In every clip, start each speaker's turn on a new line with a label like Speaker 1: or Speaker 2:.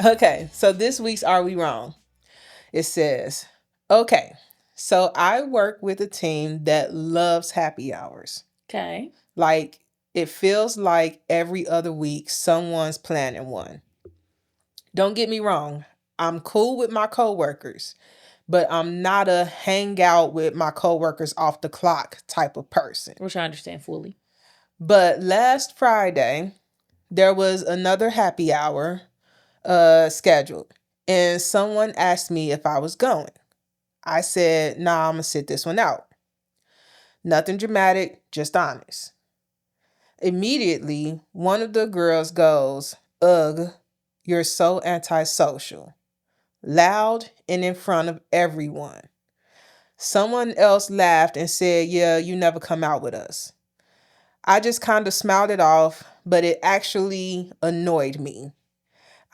Speaker 1: Okay, so this week's Are We Wrong? It says, okay, so I work with a team that loves happy hours.
Speaker 2: Okay.
Speaker 1: Like, it feels like every other week someone's planning one. Don't get me wrong, I'm cool with my coworkers, but I'm not a hang out with my coworkers off the clock type of person.
Speaker 2: Which I understand fully.
Speaker 1: But last Friday, there was another happy hour scheduled, and someone asked me if I was going. I said, nah, I'm gonna sit this one out. Nothing dramatic, just honest. Immediately, one of the girls goes, ugh, you're so antisocial. Loud and in front of everyone. Someone else laughed and said, yeah, you never come out with us. I just kind of smiled it off, but it actually annoyed me.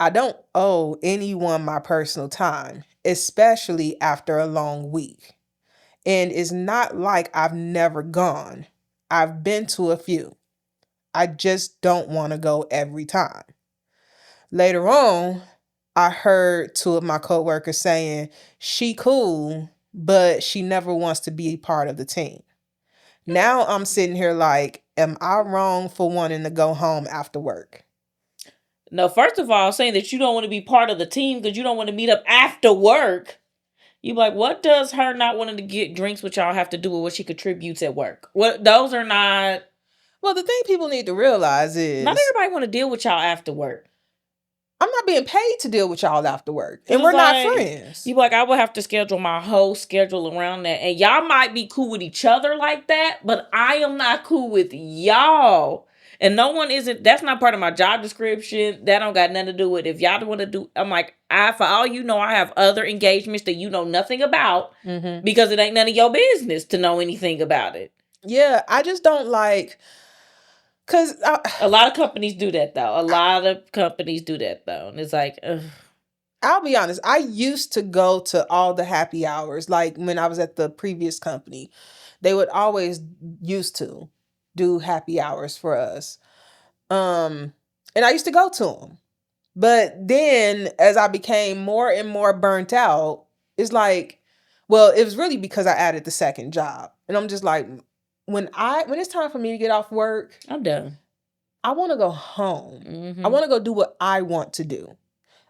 Speaker 1: I don't owe anyone my personal time, especially after a long week. And it's not like I've never gone. I've been to a few. I just don't want to go every time. Later on, I heard two of my coworkers saying, she cool, but she never wants to be part of the team. Now I'm sitting here like, am I wrong for wanting to go home after work?
Speaker 2: No, first of all, saying that you don't want to be part of the team because you don't want to meet up after work. You like, what does her not wanting to get drinks with y'all have to do with what she contributes at work? What those are not.
Speaker 1: Well, the thing people need to realize is
Speaker 2: not everybody want to deal with y'all after work.
Speaker 1: I'm not being paid to deal with y'all after work. And we're not friends.
Speaker 2: You like, I would have to schedule my whole schedule around that. And y'all might be cool with each other like that, but I am not cool with y'all. And no one isn't, that's not part of my job description. That don't got nothing to do with if y'all want to do, I'm like, for all you know, I have other engagements that you know nothing about because it ain't none of your business to know anything about it.
Speaker 1: Yeah, I just don't like, because
Speaker 2: a lot of companies do that though. And it's like, ugh.
Speaker 1: I'll be honest, I used to go to all the happy hours. Like when I was at the previous company, they would always used to do happy hours for us. And I used to go to them. But then as I became more and more burnt out, it's like, well, it was really because I added the second job. And I'm just like, when it's time for me to get off work,
Speaker 2: I'm done.
Speaker 1: I want to go home. I want to go do what I want to do.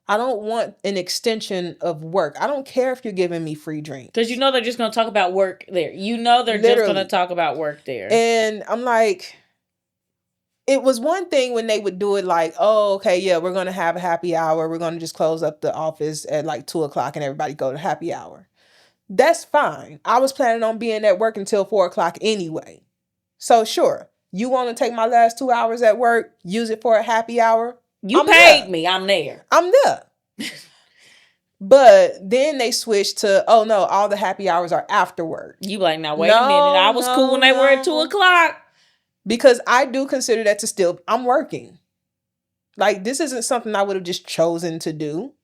Speaker 1: I don't want an extension of work. I don't care if you're giving me free drinks.
Speaker 2: Because you know they're just going to talk about work there. You know they're just going to talk about work there.
Speaker 1: And I'm like, it was one thing when they would do it like, oh, okay, yeah, we're going to have a happy hour. We're going to just close up the office at like 2:00 and everybody go to happy hour. That's fine. I was planning on being at work until 4:00 anyway. So sure, you want to take my last 2 hours at work, use it for a happy hour?
Speaker 2: You paid me. I'm there.
Speaker 1: I'm there. But then they switched to, oh no, all the happy hours are after work.
Speaker 2: You like, now wait a minute. I was cool when they were at 2:00.
Speaker 1: Because I do consider that to still, I'm working. Like, this isn't something I would have just chosen to do.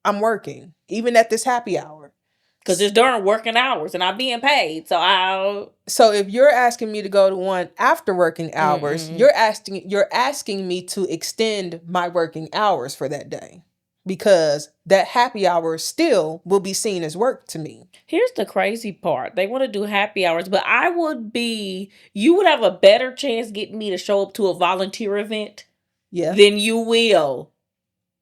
Speaker 1: I'm working, even at this happy hour.
Speaker 2: Because it's during working hours and I'm being paid.
Speaker 1: So if you're asking me to go to one after working hours, you're asking me to extend my working hours for that day. Because that happy hour still will be seen as work to me.
Speaker 2: Here's the crazy part. They want to do happy hours, but you would have a better chance getting me to show up to a volunteer event than you will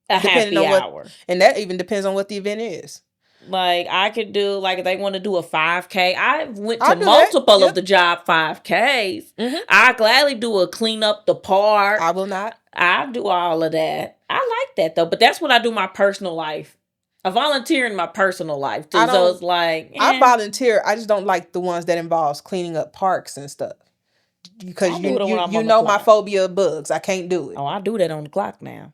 Speaker 2: a happy hour.
Speaker 1: And that even depends on what the event is.
Speaker 2: Like, I could do, like, if they want to do a 5K, I went to multiple of the job 5Ks. I gladly do a clean up the park.
Speaker 1: I will not.
Speaker 2: I do all of that. I like that, though. But that's what I do in my personal life. I volunteer in my personal life, too. So it's like...
Speaker 1: I volunteer. I just don't like the ones that involves cleaning up parks and stuff. Because you know my phobia of bugs. I can't do it.
Speaker 2: Oh, I do that on the clock now.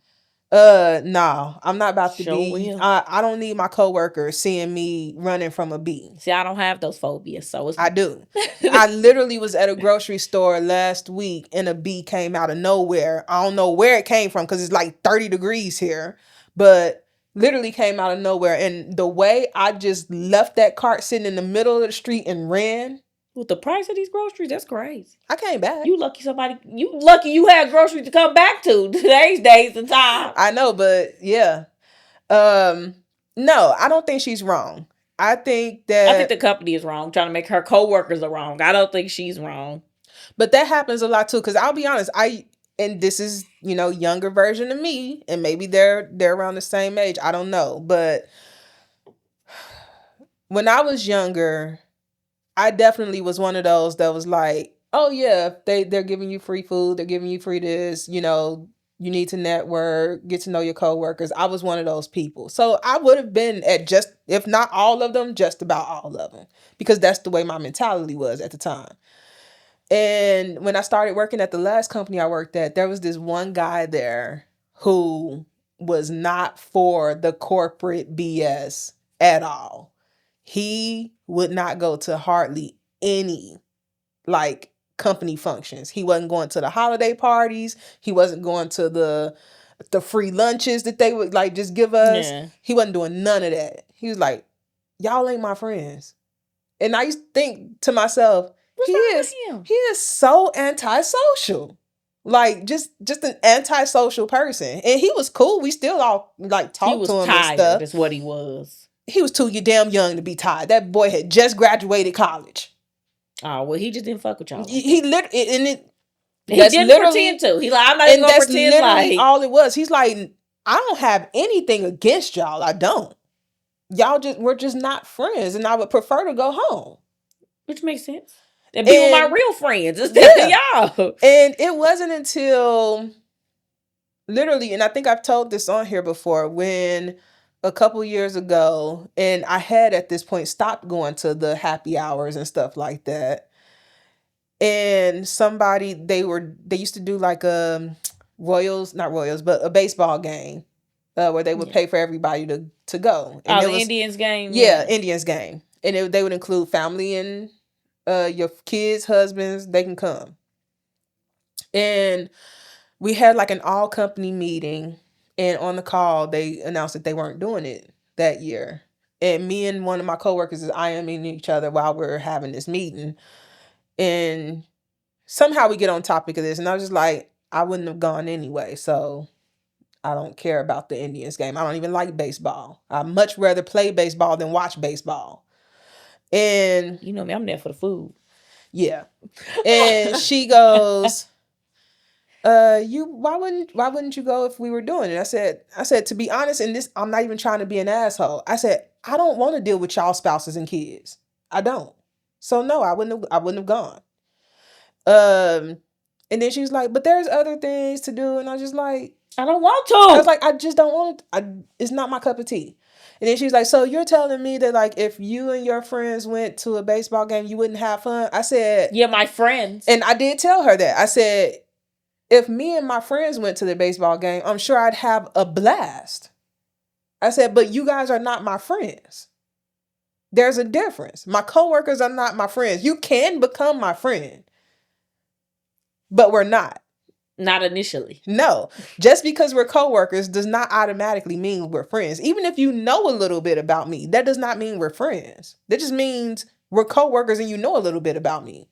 Speaker 1: No, I'm not about to be. I don't need my coworker seeing me running from a bee.
Speaker 2: See, I don't have those phobias, so
Speaker 1: I do. I literally was at a grocery store last week and a bee came out of nowhere. I don't know where it came from because it's like 30 degrees here, but literally came out of nowhere. And the way I just left that cart sitting in the middle of the street and ran.
Speaker 2: With the price of these groceries, that's crazy.
Speaker 1: I came back.
Speaker 2: You lucky you had groceries to come back to today's days and time.
Speaker 1: I know, but yeah. Um, no, I don't think she's wrong. I think
Speaker 2: I think
Speaker 1: that,
Speaker 2: the company is wrong, trying to make her coworkers are wrong. I don't think she's wrong.
Speaker 1: but that happens a lot too. Because I'll be honest, and this is younger version of me, and maybe they're around the same age. I don't know, but when I was younger, I definitely was one of those that was like, oh yeah, they're giving you free food, they're giving you free this, you need to network, get to know your coworkers. I was one of those people. So I would have been at just, if not all of them, just about all of them. Because that's the way my mentality was at the time. And when I started working at the last company I worked at, there was this one guy there who was not for the corporate BS at all. He would not go to hardly any like company functions. He wasn't going to the holiday parties. He wasn't going to the free lunches that they would like just give us.
Speaker 2: Yeah.
Speaker 1: He wasn't doing none of that. He was like, y'all ain't my friends. And I used to think to myself,
Speaker 2: What's
Speaker 1: he
Speaker 2: wrong with
Speaker 1: is
Speaker 2: him?
Speaker 1: he is so antisocial. Like just an antisocial person. And he was cool. We still all like
Speaker 2: He
Speaker 1: talked
Speaker 2: was
Speaker 1: to him and
Speaker 2: tired,
Speaker 1: stuff.
Speaker 2: is what he was.
Speaker 1: He was too damn young to be tired. That boy had just graduated college.
Speaker 2: Oh, well, he just didn't fuck with y'all.
Speaker 1: He literally, and it
Speaker 2: He
Speaker 1: that's
Speaker 2: didn't
Speaker 1: literally
Speaker 2: pretend to. He like, I'm not even
Speaker 1: and
Speaker 2: gonna
Speaker 1: that's
Speaker 2: pretend
Speaker 1: literally
Speaker 2: like.
Speaker 1: all it was. He's like, I don't have anything against y'all. I don't. We're just not friends, and I would prefer to go home.
Speaker 2: Which makes sense. And be with my
Speaker 1: And
Speaker 2: real friends instead of y'all.
Speaker 1: And it wasn't until literally, and I think I've told this on here before, when a couple years ago, and I had at this point stopped going to the happy hours and stuff like that. And somebody they used to do like Royals, not Royals, but a baseball game where they would pay for everybody to go. And
Speaker 2: Oh,
Speaker 1: it
Speaker 2: the
Speaker 1: was
Speaker 2: Indians game?
Speaker 1: Yeah, Indians game. And they would include family and your kids, husbands, they can come. And we had like an all company meeting, and on the call they announced that they weren't doing it that year. And me and one of my coworkers is IMing each other while we're having this meeting. And somehow we get on topic of this, and I was just like, I wouldn't have gone anyway, so I don't care about the Indians game. I don't even like baseball. I'd much rather play baseball than watch baseball. And
Speaker 2: You know me, I'm there for the food.
Speaker 1: yeah. And she goes, why wouldn't you go if we were doing it? I said, to be honest, and this, I'm not even trying to be an asshole. I said, I don't want to deal with y'all spouses and kids. I don't. So no, I wouldn't have gone. And then she was like, but there's other things to do. And I was just like,
Speaker 2: I don't want
Speaker 1: I was
Speaker 2: to.
Speaker 1: like, I just don't want it's not my cup of tea. And then she was like, so you're telling me that like if you and your friends went to a baseball game, you wouldn't have fun? I said,
Speaker 2: Yeah, my friends.
Speaker 1: and I did tell her that. I said, if me and my friends went to the baseball game, I'm sure I'd have a blast. I said, but you guys are not my friends. There's a difference. My coworkers are not my friends. You can become my friend, but we're not.
Speaker 2: Not initially.
Speaker 1: No, just because we're coworkers does not automatically mean we're friends. Even if you know a little bit about me, that does not mean we're friends. That just means we're coworkers and you know a little bit about me.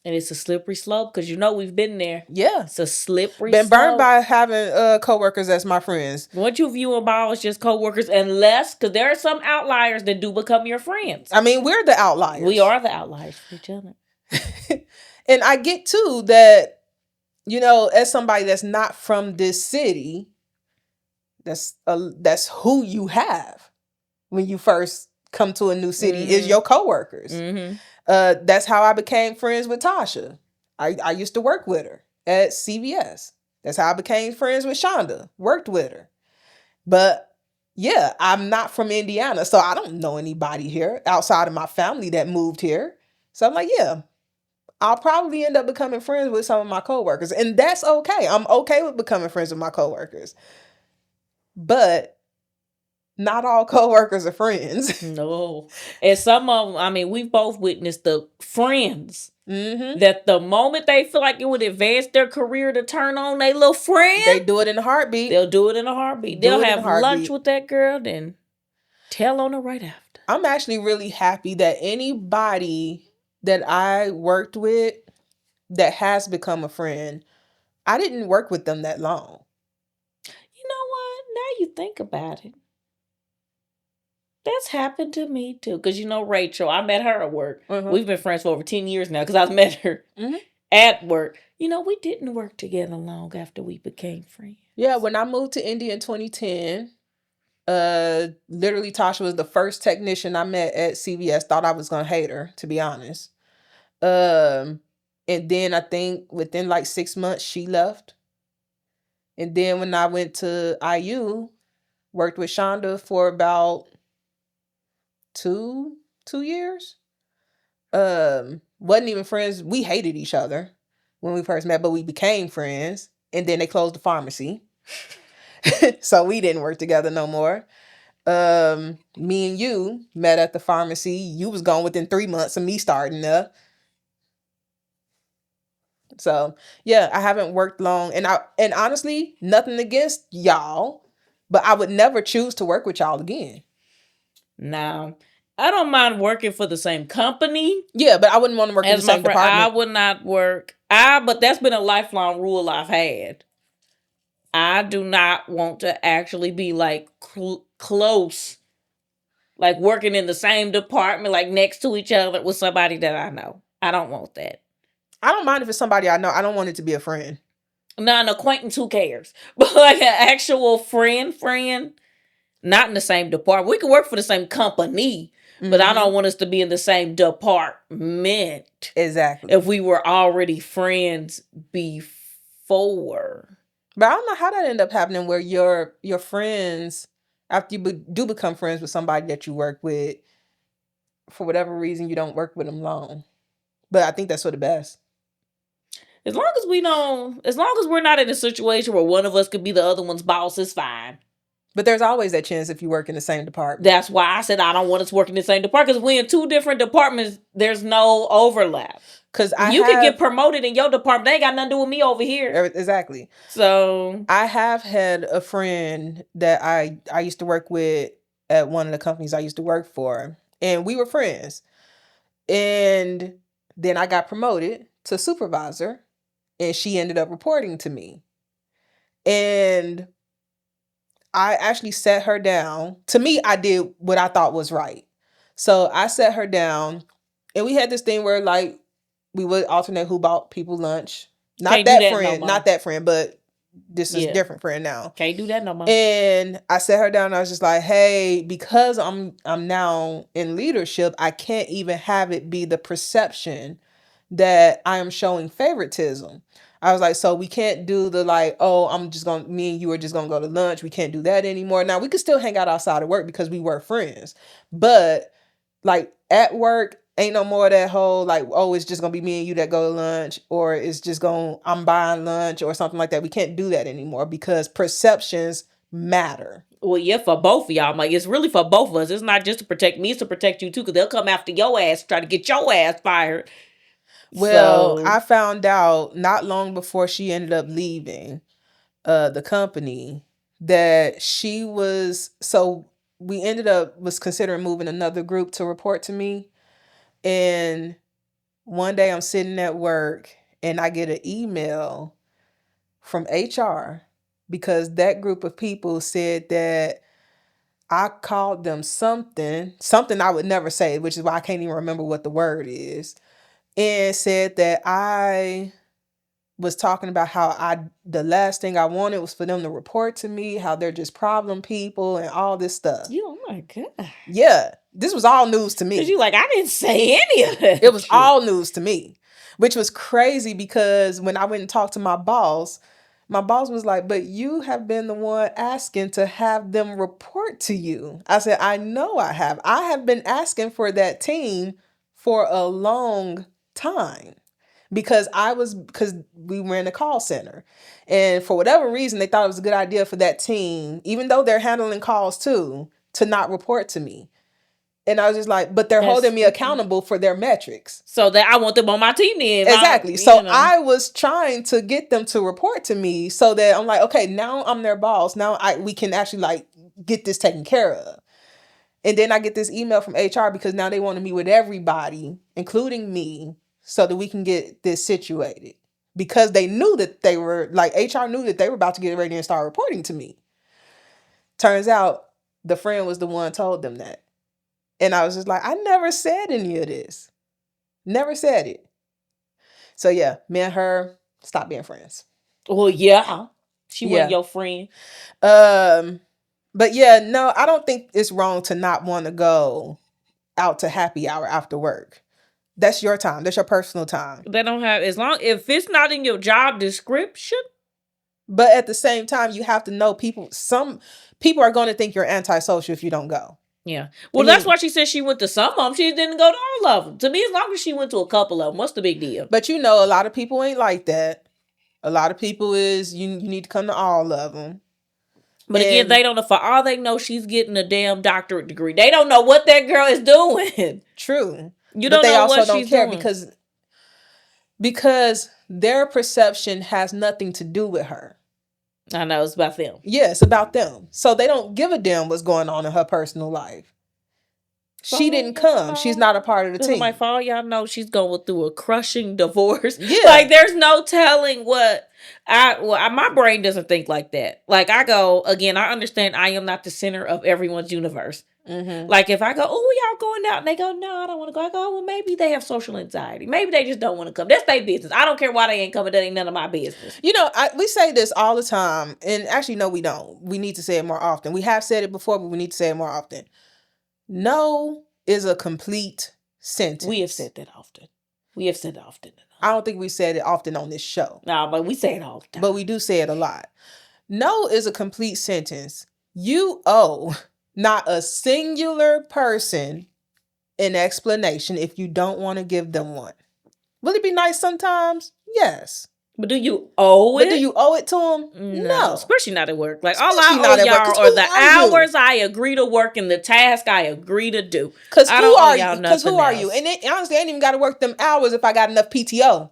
Speaker 2: And it's a slippery slope because you know we've been there.
Speaker 1: Yeah.
Speaker 2: It's a slippery
Speaker 1: Been
Speaker 2: slope.
Speaker 1: burned by having coworkers as my friends.
Speaker 2: Once you view them all as just coworkers, unless, because there are some outliers that do become your friends.
Speaker 1: I mean, we're the outliers.
Speaker 2: We are the outliers for each other.
Speaker 1: And I get too that, as somebody that's not from this city, that's who you have when you first come to a new city is your coworkers.
Speaker 2: Mm-hmm.
Speaker 1: That's how I became friends with Tasha. I used to work with her at CVS. That's how I became friends with Shonda. Worked with her. But yeah, I'm not from Indiana, so I don't know anybody here outside of my family that moved here. So I'm like, yeah, I'll probably end up becoming friends with some of my coworkers. And that's okay. I'm okay with becoming friends with my coworkers. But not all coworkers are friends.
Speaker 2: No. And some of them, I mean, we've both witnessed the friends that the moment they feel like it would advance their career to turn on their little friend,
Speaker 1: They do it in a heartbeat.
Speaker 2: They'll do it in a heartbeat. They'll have lunch with that girl, then tell on her right after.
Speaker 1: I'm actually really happy that anybody that I worked with that has become a friend, I didn't work with them that long.
Speaker 2: You know what? Now you think about it. That's happened to me too. Because Rachel, I met her at work.
Speaker 1: Uh-huh.
Speaker 2: We've been friends for over 10 years now because I met her at work. We didn't work together long after we became friends.
Speaker 1: Yeah, when I moved to India in 2010, literally Tasha was the first technician I met at CVS. Thought I was gonna hate her, to be honest. And then I think within like 6 months she left. And then when I went to IU, worked with Shonda for about two years. Wasn't even friends. We hated each other when we first met, but we became friends. And then they closed the pharmacy. So we didn't work together no more. Me and you met at the pharmacy. You was gone within 3 months of me starting there. So yeah, I haven't worked long, and honestly, nothing against y'all, but I would never choose to work with y'all again.
Speaker 2: Now, I don't mind working for the same company.
Speaker 1: Yeah, but I wouldn't want to work in the same department.
Speaker 2: I would not work. But that's been a lifelong rule I've had. I do not want to actually be like close, like working in the same department, like next to each other with somebody that I know. I don't want that.
Speaker 1: I don't mind if it's somebody I know. I don't want it to be a friend.
Speaker 2: Not an acquaintance, who cares? But like an actual friend, not in the same department. We can work for the same company, but I don't want us to be in the same department.
Speaker 1: Exactly.
Speaker 2: If we were already friends before.
Speaker 1: But I don't know how that ended up happening where your friends, after you do become friends with somebody that you work with, for whatever reason, you don't work with them long. But I think that's for the best.
Speaker 2: As long as we're not in a situation where one of us could be the other one's boss, it's fine.
Speaker 1: But there's always that chance if you work in the same department.
Speaker 2: That's why I said I don't want us working in the same department, because we're in two different departments. There's no overlap. Because you can get promoted in your department. They ain't got nothing to do with me over here.
Speaker 1: Exactly.
Speaker 2: So
Speaker 1: I have had a friend that I used to work with at one of the companies I used to work for, and we were friends. And then I got promoted to supervisor, and she ended up reporting to me. And I actually sat her down. To me, I did what I thought was right. So I sat her down, and we had this thing where like we would alternate who bought people lunch. Not that friend, but this is a different friend now.
Speaker 2: Can't do that no more.
Speaker 1: And I sat her down and I was just like, hey, because I'm now in leadership, I can't even have it be the perception that I am showing favoritism. I was like, so we can't do the like, oh, me and you are just gonna go to lunch. We can't do that anymore. Now we could still hang out outside of work because we were friends. But like at work, ain't no more of that whole like, oh, it's just gonna be me and you that go to lunch, or it's just I'm buying lunch or something like that. We can't do that anymore because perceptions matter.
Speaker 2: Well, yeah, for both of y'all. I'm like, it's really for both of us. It's not just to protect me, it's to protect you too, because they'll come after your ass, try to get your ass fired.
Speaker 1: Well, I found out not long before she ended up leaving the company that she was, so we was considering moving another group to report to me. And one day I'm sitting at work and I get an email from HR because that group of people said that I called them something I would never say, which is why I can't even remember what the word is. And said that I was talking about how the last thing I wanted was for them to report to me, how they're just problem people and all this stuff.
Speaker 2: Oh my God.
Speaker 1: Yeah. This was all news to me.
Speaker 2: Because you like, I didn't say any of that.
Speaker 1: It was all news to me, which was crazy because when I went and talked to my boss was like, but you have been the one asking to have them report to you. I said, I know I have. I have been asking for that team for a long time because we were in a call center, and for whatever reason they thought it was a good idea for that team, even though they're handling calls too, to not report to me. And I was just like, but they're holding me accountable for their metrics.
Speaker 2: So that I want them on my team then.
Speaker 1: Exactly. So I was trying to get them to report to me so that I'm like, okay, now I'm their boss. Now we can actually like get this taken care of. And then I get this email from HR because now they want to meet with everybody, including me, so that we can get this situated. Because they knew that they were, like, HR knew that they were about to get ready and start reporting to me. Turns out the friend was the one told them that. And I was just like, I never said any of this. Never said it. So yeah, me and her stopped being friends.
Speaker 2: Well, yeah. She wasn't
Speaker 1: Yeah.
Speaker 2: your friend.
Speaker 1: But yeah, no, I don't think it's wrong to not want to go out to happy hour after work. That's your time. That's your personal time.
Speaker 2: They don't have, as long, if it's not in your job description.
Speaker 1: But at the same time, you have to know some people are going to think you're antisocial if you don't go.
Speaker 2: Yeah. Well, that's why she said she went to some of them. She didn't go to all of them. To me, as long as she went to a couple of them, what's the big deal?
Speaker 1: But you know, a lot of people ain't like that. A lot of people is, you need to come to all of them.
Speaker 2: But again, they don't know. For all they know, she's getting a damn doctorate degree. They don't know what that girl is doing.
Speaker 1: True.
Speaker 2: You don't know what she's doing.
Speaker 1: Because their perception has nothing to do with her.
Speaker 2: I know, it's about them.
Speaker 1: Yeah, it's about them. So they don't give a damn what's going on in her personal life. She didn't come. She's not a part of the team.
Speaker 2: Like, for all y'all know, she's going through a crushing divorce.
Speaker 1: Yeah.
Speaker 2: Like, there's no telling what my brain doesn't think like that. Like, I go, again, I understand I am not the center of everyone's universe. Mm-hmm. Like, if I go, oh, y'all going out? And they go, no, I don't want to go. I go, well, maybe they have social anxiety. Maybe they just don't want to come. That's their business. I don't care why they ain't coming. That ain't none of my business.
Speaker 1: You know, we say this all the time. And actually, no, we don't. We need to say it more often. We have said it before, but we need to say it more often. No is a complete sentence.
Speaker 2: We have said that often. We have said it often.
Speaker 1: I don't think we said it often on this show.
Speaker 2: No, but we say it all the time.
Speaker 1: But we do say it a lot. No is a complete sentence. You owe not a singular person an explanation if you don't want to give them one. Will it be nice sometimes? Yes.
Speaker 2: But do you owe it?
Speaker 1: But do you owe it to them? No.
Speaker 2: Especially not at work. Like, all I owe y'all are the hours I agree to work and the task I agree to do.
Speaker 1: Because who are you? Because who are you? And honestly, I ain't even got to work them hours if I got enough PTO.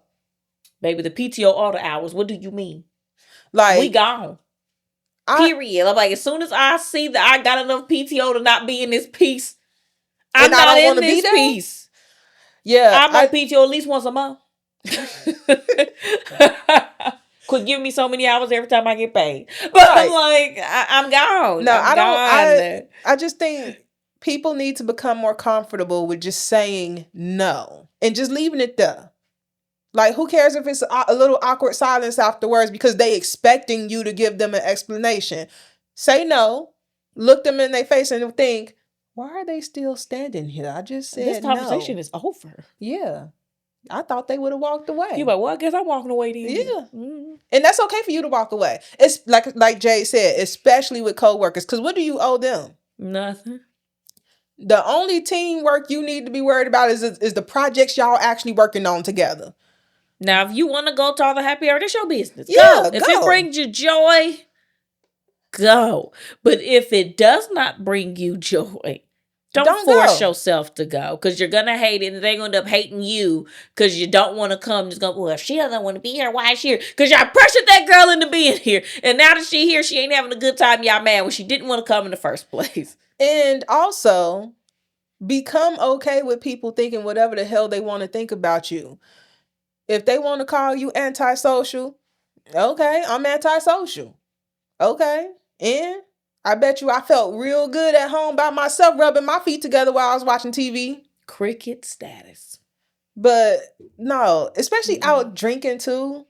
Speaker 2: Baby, the PTO are the hours. What do you mean?
Speaker 1: Like,
Speaker 2: we gone. Period. I'm like, as soon as I see that I got enough PTO to not be in this piece, I'm not in this piece.
Speaker 1: Yeah.
Speaker 2: I'm on PTO at least once a month. Quit giving me so many hours every time I get paid. But right. I'm like, I'm gone.
Speaker 1: No, I just think people need to become more comfortable with just saying no and just leaving it there. Like, who cares if it's a little awkward silence afterwards because they expecting you to give them an explanation? Say no, look them in their face and think, why are they still standing here? I just said
Speaker 2: this conversation is over.
Speaker 1: Yeah. I thought they would have walked away.
Speaker 2: You like, well, I guess I'm walking away then.
Speaker 1: Yeah. Mm-hmm. And that's okay for you to walk away. It's like Jay said, especially with coworkers. Because what do you owe them?
Speaker 2: Nothing.
Speaker 1: The only teamwork you need to be worried about is the projects y'all actually working on together.
Speaker 2: Now, if you want to go to all the happy hour, that's your business.
Speaker 1: Yeah,
Speaker 2: go. If it brings you joy, go. But if it does not bring you joy, don't force yourself to go, because you're going to hate it, and they're going to end up hating you because you don't want to come. Just go, well, if she doesn't want to be here, why is she here? Because y'all pressured that girl into being here. And now that she's here, she ain't having a good time. Y'all mad when she didn't want to come in the first place.
Speaker 1: And also, become okay with people thinking whatever the hell they want to think about you. If they want to call you antisocial, okay, I'm antisocial. Okay, and I bet you I felt real good at home by myself rubbing my feet together while I was watching TV.
Speaker 2: Cricket status.
Speaker 1: But no, especially out drinking too.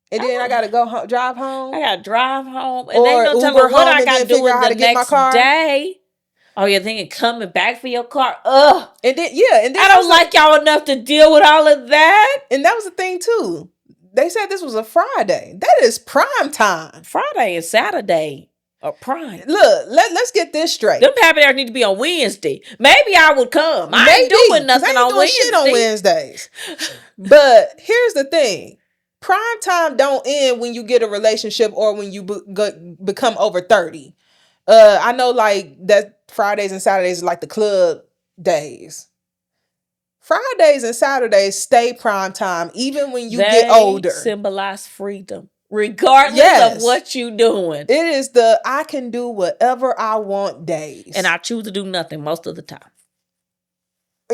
Speaker 1: And then I got to drive home.
Speaker 2: I got to drive home. And they don't tell me what I got to do the next day. Oh, you're thinking coming back for your car? Ugh.
Speaker 1: And then, yeah. And then
Speaker 2: I don't like y'all enough to deal with all of that.
Speaker 1: And that was the thing too. They said this was a Friday. That is prime time.
Speaker 2: Friday and Saturday are prime.
Speaker 1: Look, let's get this straight.
Speaker 2: Them happy hours need to be on Wednesday. Maybe I would come. I ain't doing nothing on Wednesday.
Speaker 1: Shit on Wednesdays. But here's the thing. Prime time don't end when you get a relationship or when you become over 30. I know like that Fridays and Saturdays is like the club days. Fridays and Saturdays stay prime time even when you get older.
Speaker 2: Symbolize freedom. Regardless of what you doing.
Speaker 1: It is I can do whatever I want days.
Speaker 2: And I choose to do nothing most of the time.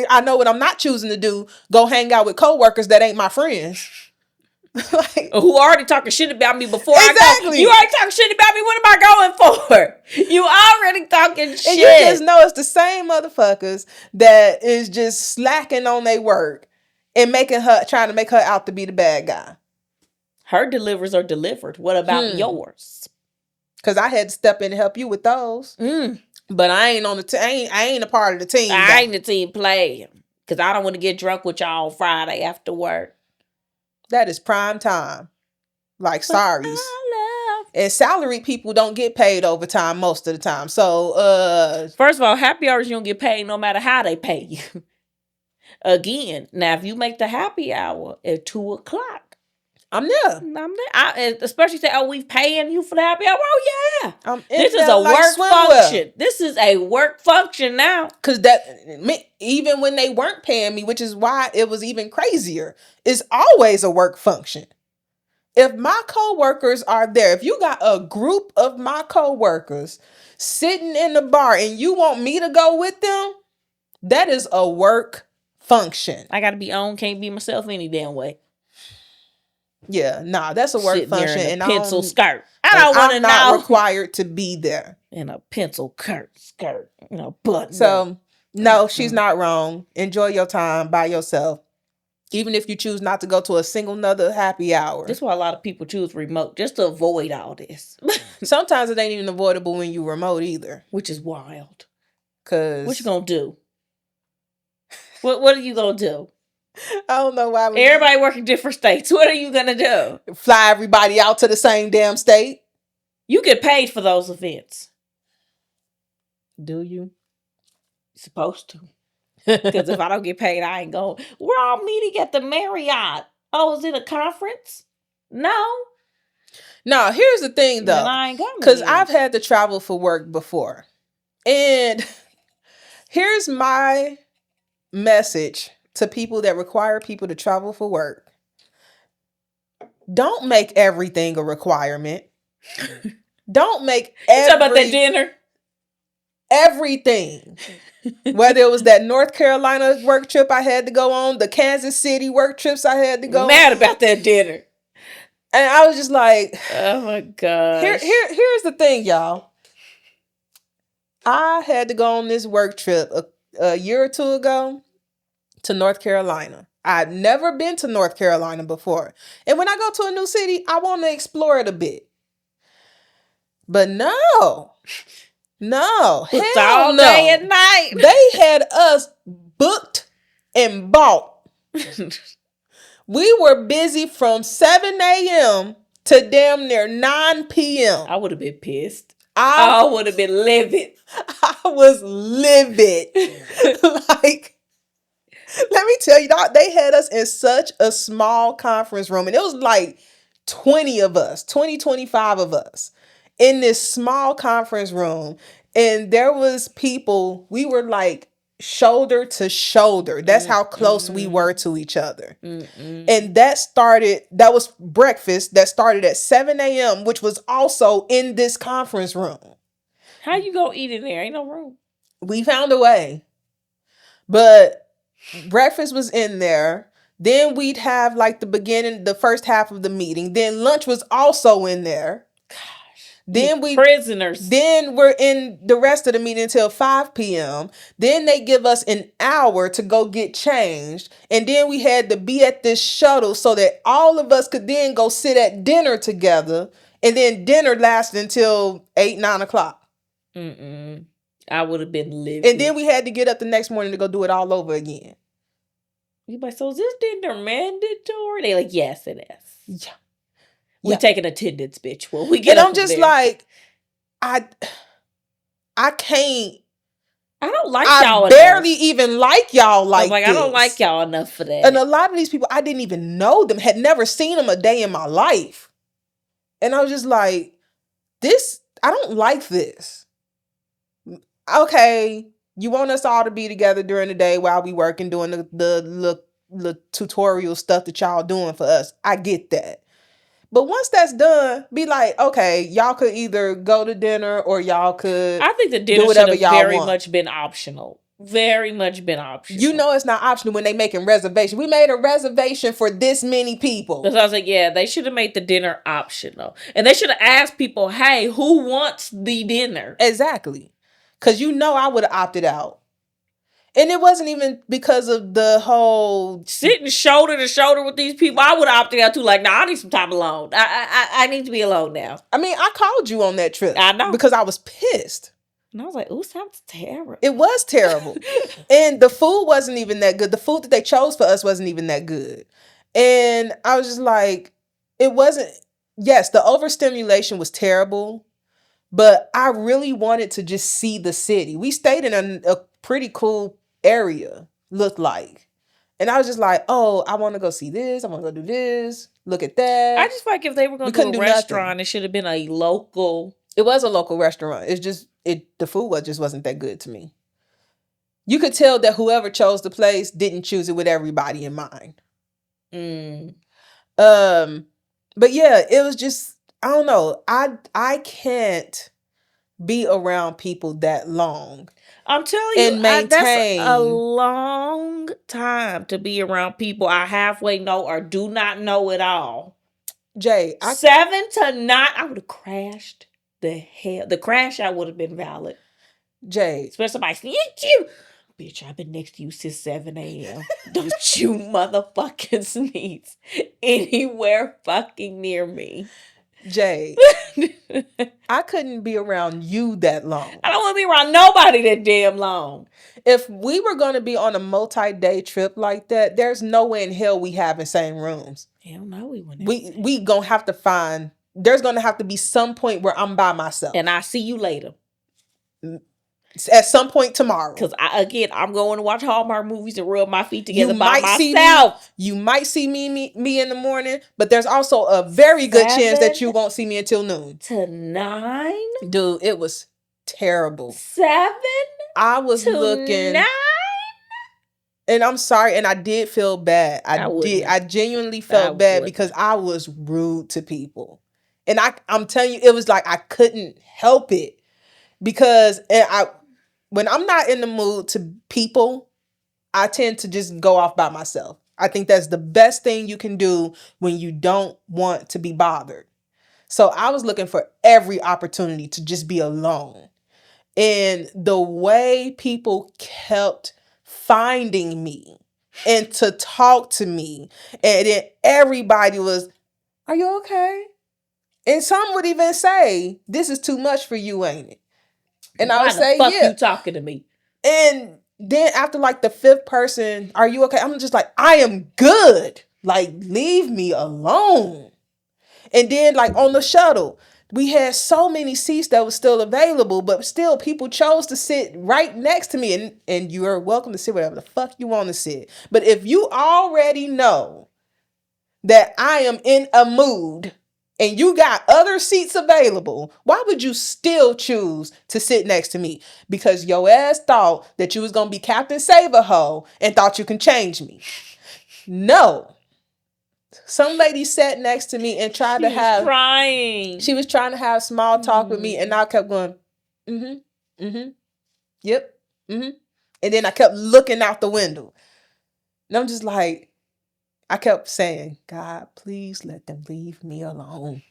Speaker 1: I know what I'm not choosing to do. Go hang out with coworkers that ain't my friends. Like,
Speaker 2: who already talking shit about me before I go.
Speaker 1: exactly.
Speaker 2: You already talking shit about me. What am I going for? You already talking shit.
Speaker 1: And you just know it's the same motherfuckers that is just slacking on their work and trying to make her out to be the bad guy.
Speaker 2: Her delivers are delivered. What about yours?
Speaker 1: Because I had to step in and help you with those. But I ain't on the team. I ain't a part of the team.
Speaker 2: I ain't the team player. Because I don't want to get drunk with y'all on Friday after work.
Speaker 1: That is prime time. Like salaries. And salaried people don't get paid overtime most of the time. So,
Speaker 2: first of all, happy hours you don't get paid no matter how they pay you. Again, now if you make the happy hour at 2:00,
Speaker 1: I'm there.
Speaker 2: Especially say, oh, we paying you for the happy hour. Oh yeah, this is
Speaker 1: a
Speaker 2: work function. This is a work function now.
Speaker 1: Because even when they weren't paying me, which is why it was even crazier, it's always a work function. If my coworkers are there, if you got a group of my coworkers sitting in the bar and you want me to go with them, that is a work function.
Speaker 2: I got to be on, can't be myself any damn way.
Speaker 1: Yeah, nah, that's a work function.
Speaker 2: In a pencil skirt. I don't want to know.
Speaker 1: I'm not required to be there.
Speaker 2: In a pencil skirt, button.
Speaker 1: So, no, she's not wrong. Enjoy your time by yourself. Even if you choose not to go to a single nother happy hour.
Speaker 2: That's why a lot of people choose remote, just to avoid all this.
Speaker 1: Sometimes it ain't even avoidable when you remote either.
Speaker 2: Which is wild.
Speaker 1: Cause
Speaker 2: what you gonna do? What are you gonna do?
Speaker 1: I don't know why.
Speaker 2: Everybody working different states. What are you gonna do?
Speaker 1: Fly everybody out to the same damn state?
Speaker 2: You get paid for those events.
Speaker 1: Do you?
Speaker 2: You're supposed to. Because if I don't get paid, I ain't going. We're all meeting at the Marriott. Oh, is it a conference? No.
Speaker 1: No, here's the thing though.
Speaker 2: Then I ain't going.
Speaker 1: Because I've had to travel for work before. And here's my message to people that require people to travel for work. Don't make everything a requirement. Don't make
Speaker 2: you talk about that dinner?
Speaker 1: Everything. Whether it was that North Carolina work trip I had to go on, the Kansas City work trips I had to go
Speaker 2: mad about that dinner.
Speaker 1: And I was just like,
Speaker 2: oh my God.
Speaker 1: Here's the thing, y'all. I had to go on this work trip a year or two ago to North Carolina. I'd never been to North Carolina before. And when I go to a new city, I want to explore it a bit. But no. No, hell no.
Speaker 2: Day and night.
Speaker 1: They had us booked and bought. We were busy from 7 a.m. to damn near 9 p.m.
Speaker 2: I would have been pissed. I would have been livid.
Speaker 1: I was livid. Like, let me tell you, they had us in such a small conference room. And it was like 20 of us, 25 of us. In this small conference room, and there was people, we were like shoulder to shoulder. That's how close we were to each other. And that was breakfast that started at 7 a.m., which was also in this conference room.
Speaker 2: How you gonna eat in there? Ain't no room.
Speaker 1: We found a way. But breakfast was in there. Then we'd have like the first half of the meeting. Then lunch was also in there. Then
Speaker 2: prisoners.
Speaker 1: Then we're in the rest of the meeting until 5 p.m. Then they give us an hour to go get changed. And then we had to be at this shuttle so that all of us could then go sit at dinner together. And then dinner lasted until 8, 9 o'clock.
Speaker 2: I would have been livid.
Speaker 1: And then we had to get up the next morning to go do it all over again.
Speaker 2: You like, so is this dinner mandatory? They like, yes, it is.
Speaker 1: Yeah.
Speaker 2: We take an attendance, bitch. Well, we get.
Speaker 1: And I'm just there. Like, I can't.
Speaker 2: I don't like y'all.
Speaker 1: I barely even like y'all like
Speaker 2: I don't like y'all enough for that.
Speaker 1: And a lot of these people, I didn't even know them, had never seen them a day in my life. And I was just like, I don't like this. Okay, you want us all to be together during the day while we work and doing the tutorial stuff that y'all doing for us. I get that. But once that's done, be like, okay, y'all could either go to dinner or y'all could.
Speaker 2: I think the dinner should have very much been optional. very much been optional.
Speaker 1: You know it's not optional when they making reservation. We made a reservation for this many people.
Speaker 2: Because I was like, yeah, they should have made the dinner optional. And they should have asked people, hey, who wants the dinner?
Speaker 1: Exactly. Because you know I would have opted out. And it wasn't even because of the whole
Speaker 2: sitting shoulder to shoulder with these people. I would have opted out too. Like, nah, I need some time alone. I need to be alone now.
Speaker 1: I mean, I called you on that trip.
Speaker 2: I know.
Speaker 1: Because I was pissed.
Speaker 2: And I was like, ooh, sounds terrible.
Speaker 1: It was terrible. And the food wasn't even that good. The food that they chose for us wasn't even that good. And I was just like, it wasn't, yes, the overstimulation was terrible. But I really wanted to just see the city. We stayed in a pretty cool area, looked like. And I was just like, oh, I want to go see this. I want to go do this. Look at that.
Speaker 2: I just feel like if they were going to do a restaurant, it should have been a local.
Speaker 1: It was a local restaurant. It's just, the food just wasn't that good to me. You could tell that whoever chose the place didn't choose it with everybody in mind. But yeah, it was just, I don't know. I can't be around people that long.
Speaker 2: I'm telling you, that's a long time to be around people I halfway know or do not know at all.
Speaker 1: Jay,
Speaker 2: 7 to 9, I would have crashed the hell. The crash out would have been valid.
Speaker 1: Jay.
Speaker 2: Especially somebody saying, you. Bitch, I've been next to you since 7 a.m. Don't you motherfucking sneeze anywhere fucking near me.
Speaker 1: Jay, I couldn't be around you that long.
Speaker 2: I don't want to be around nobody that damn long.
Speaker 1: If we were going to be on a multi-day trip like that, there's no way in hell we have in same rooms.
Speaker 2: Hell no, we wouldn't.
Speaker 1: We going to have to find, there's going to have to be some point where I'm by myself.
Speaker 2: And I'll see you later.
Speaker 1: At some point tomorrow.
Speaker 2: Because I'm going to watch Hallmark movies and rub my feet together by myself.
Speaker 1: You might see me in the morning, but there's also a very good chance that you won't see me until noon.
Speaker 2: To 9?
Speaker 1: Dude, it was terrible.
Speaker 2: 7?
Speaker 1: I was
Speaker 2: to
Speaker 1: looking
Speaker 2: 9?
Speaker 1: And I'm sorry, and I did feel bad. I genuinely felt bad because I was rude to people. And I'm telling you, it was like I couldn't help it. Because when I'm not in the mood to people, I tend to just go off by myself. I think that's the best thing you can do when you don't want to be bothered. So I was looking for every opportunity to just be alone. And the way people kept finding me and to talk to me, and then everybody was, are you okay? And some would even say, this is too much for you, ain't it? And I would say,
Speaker 2: fuck
Speaker 1: yeah.
Speaker 2: You talking to me?
Speaker 1: And then after like the 5th person, are you okay? I'm just like, I am good. Like, leave me alone. And then like on the shuttle, we had so many seats that were still available, but still people chose to sit right next to me. And you are welcome to sit wherever the fuck you want to sit. But if you already know that I am in a mood and you got other seats available, why would you still choose to sit next to me? Because your ass thought that you was going to be Captain Save-A-Ho and thought you can change me. No. Some lady sat next to me and tried to have...
Speaker 2: She
Speaker 1: was trying to have small talk with me, and I kept going, yep, And then I kept looking out the window. And I'm just like... I kept saying, God, please let them leave me alone.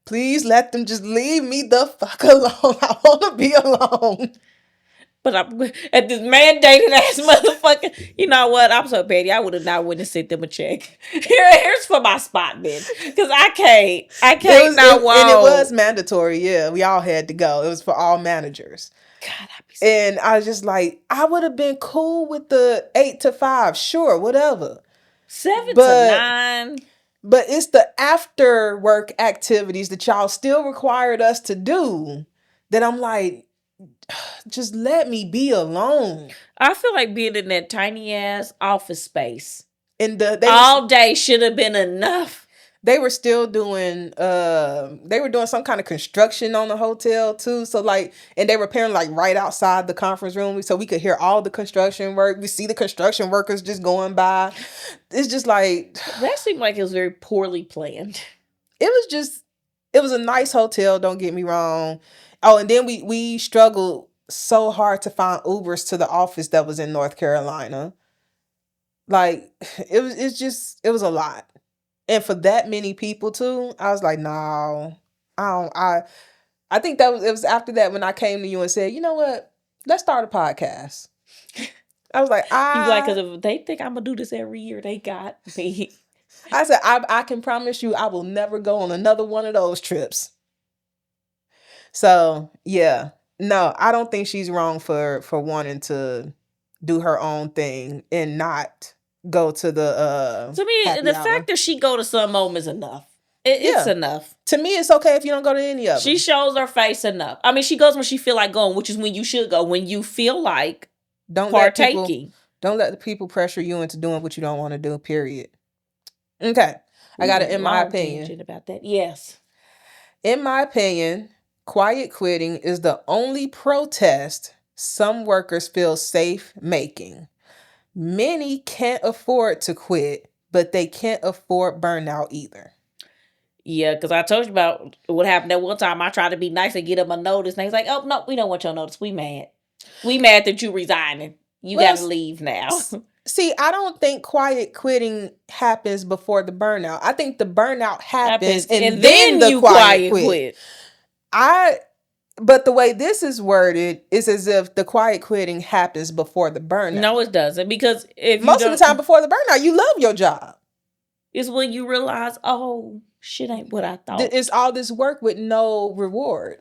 Speaker 1: Please let them just leave me the fuck alone. I want to be alone.
Speaker 2: But at this mandated ass motherfucker, you know what? I'm so petty. I would have not went and sent them a check. Here's for my spot, bitch. Because I can't. And it
Speaker 1: was mandatory, yeah. We all had to go. It was for all managers.
Speaker 2: God,
Speaker 1: and I was just like, I would have been cool with the 8 to 5. Sure, whatever.
Speaker 2: 7 to 9.
Speaker 1: But it's the after work activities that y'all still required us to do that I'm like, just let me be alone.
Speaker 2: I feel like being in that tiny ass office space
Speaker 1: all
Speaker 2: day should have been enough.
Speaker 1: They were still doing some kind of construction on the hotel too. So like, and they were repairing like right outside the conference room. So we could hear all the construction work. We see the construction workers just going by. It's just like.
Speaker 2: That seemed like it was very poorly planned.
Speaker 1: It was a nice hotel. Don't get me wrong. Oh, and then we struggled so hard to find Ubers to the office that was in North Carolina. Like it was a lot. And for that many people too, I was like, no, I don't I think it was after that when I came to you and said, you know what? Let's start a podcast. I was like,
Speaker 2: You like, because if they think I'm gonna do this every year, they got me.
Speaker 1: I said, I can promise you I will never go on another one of those trips. So yeah. No, I don't think she's wrong for wanting to do her own thing and not go to the
Speaker 2: To me,
Speaker 1: happy
Speaker 2: the
Speaker 1: hour.
Speaker 2: fact that she go to some of them is enough. It's enough.
Speaker 1: To me, it's okay if you don't go to any of them.
Speaker 2: She shows her face enough. I mean, she goes when she feel like going, which is when you should go, when you feel like partaking.
Speaker 1: Don't let the people pressure you into doing what you don't want to do, period. Okay. I got it in my opinion.
Speaker 2: About that. Yes.
Speaker 1: In my opinion, quiet quitting is the only protest some workers feel safe making. Many can't afford to quit, but they can't afford burnout either.
Speaker 2: Yeah, because I told you about what happened that one time. I tried to be nice and get him a notice. And he's like, oh, no, we don't want your notice. We mad. We mad that you resigning. You got to leave now.
Speaker 1: See, I don't think quiet quitting happens before the burnout. I think the burnout happens and then the quiet quit. But the way this is worded is as if the quiet quitting happens before the burnout.
Speaker 2: No, it doesn't. Because
Speaker 1: most of the time before the burnout, you love your job.
Speaker 2: It's when you realize, oh, shit ain't what I thought.
Speaker 1: It's all this work with no reward.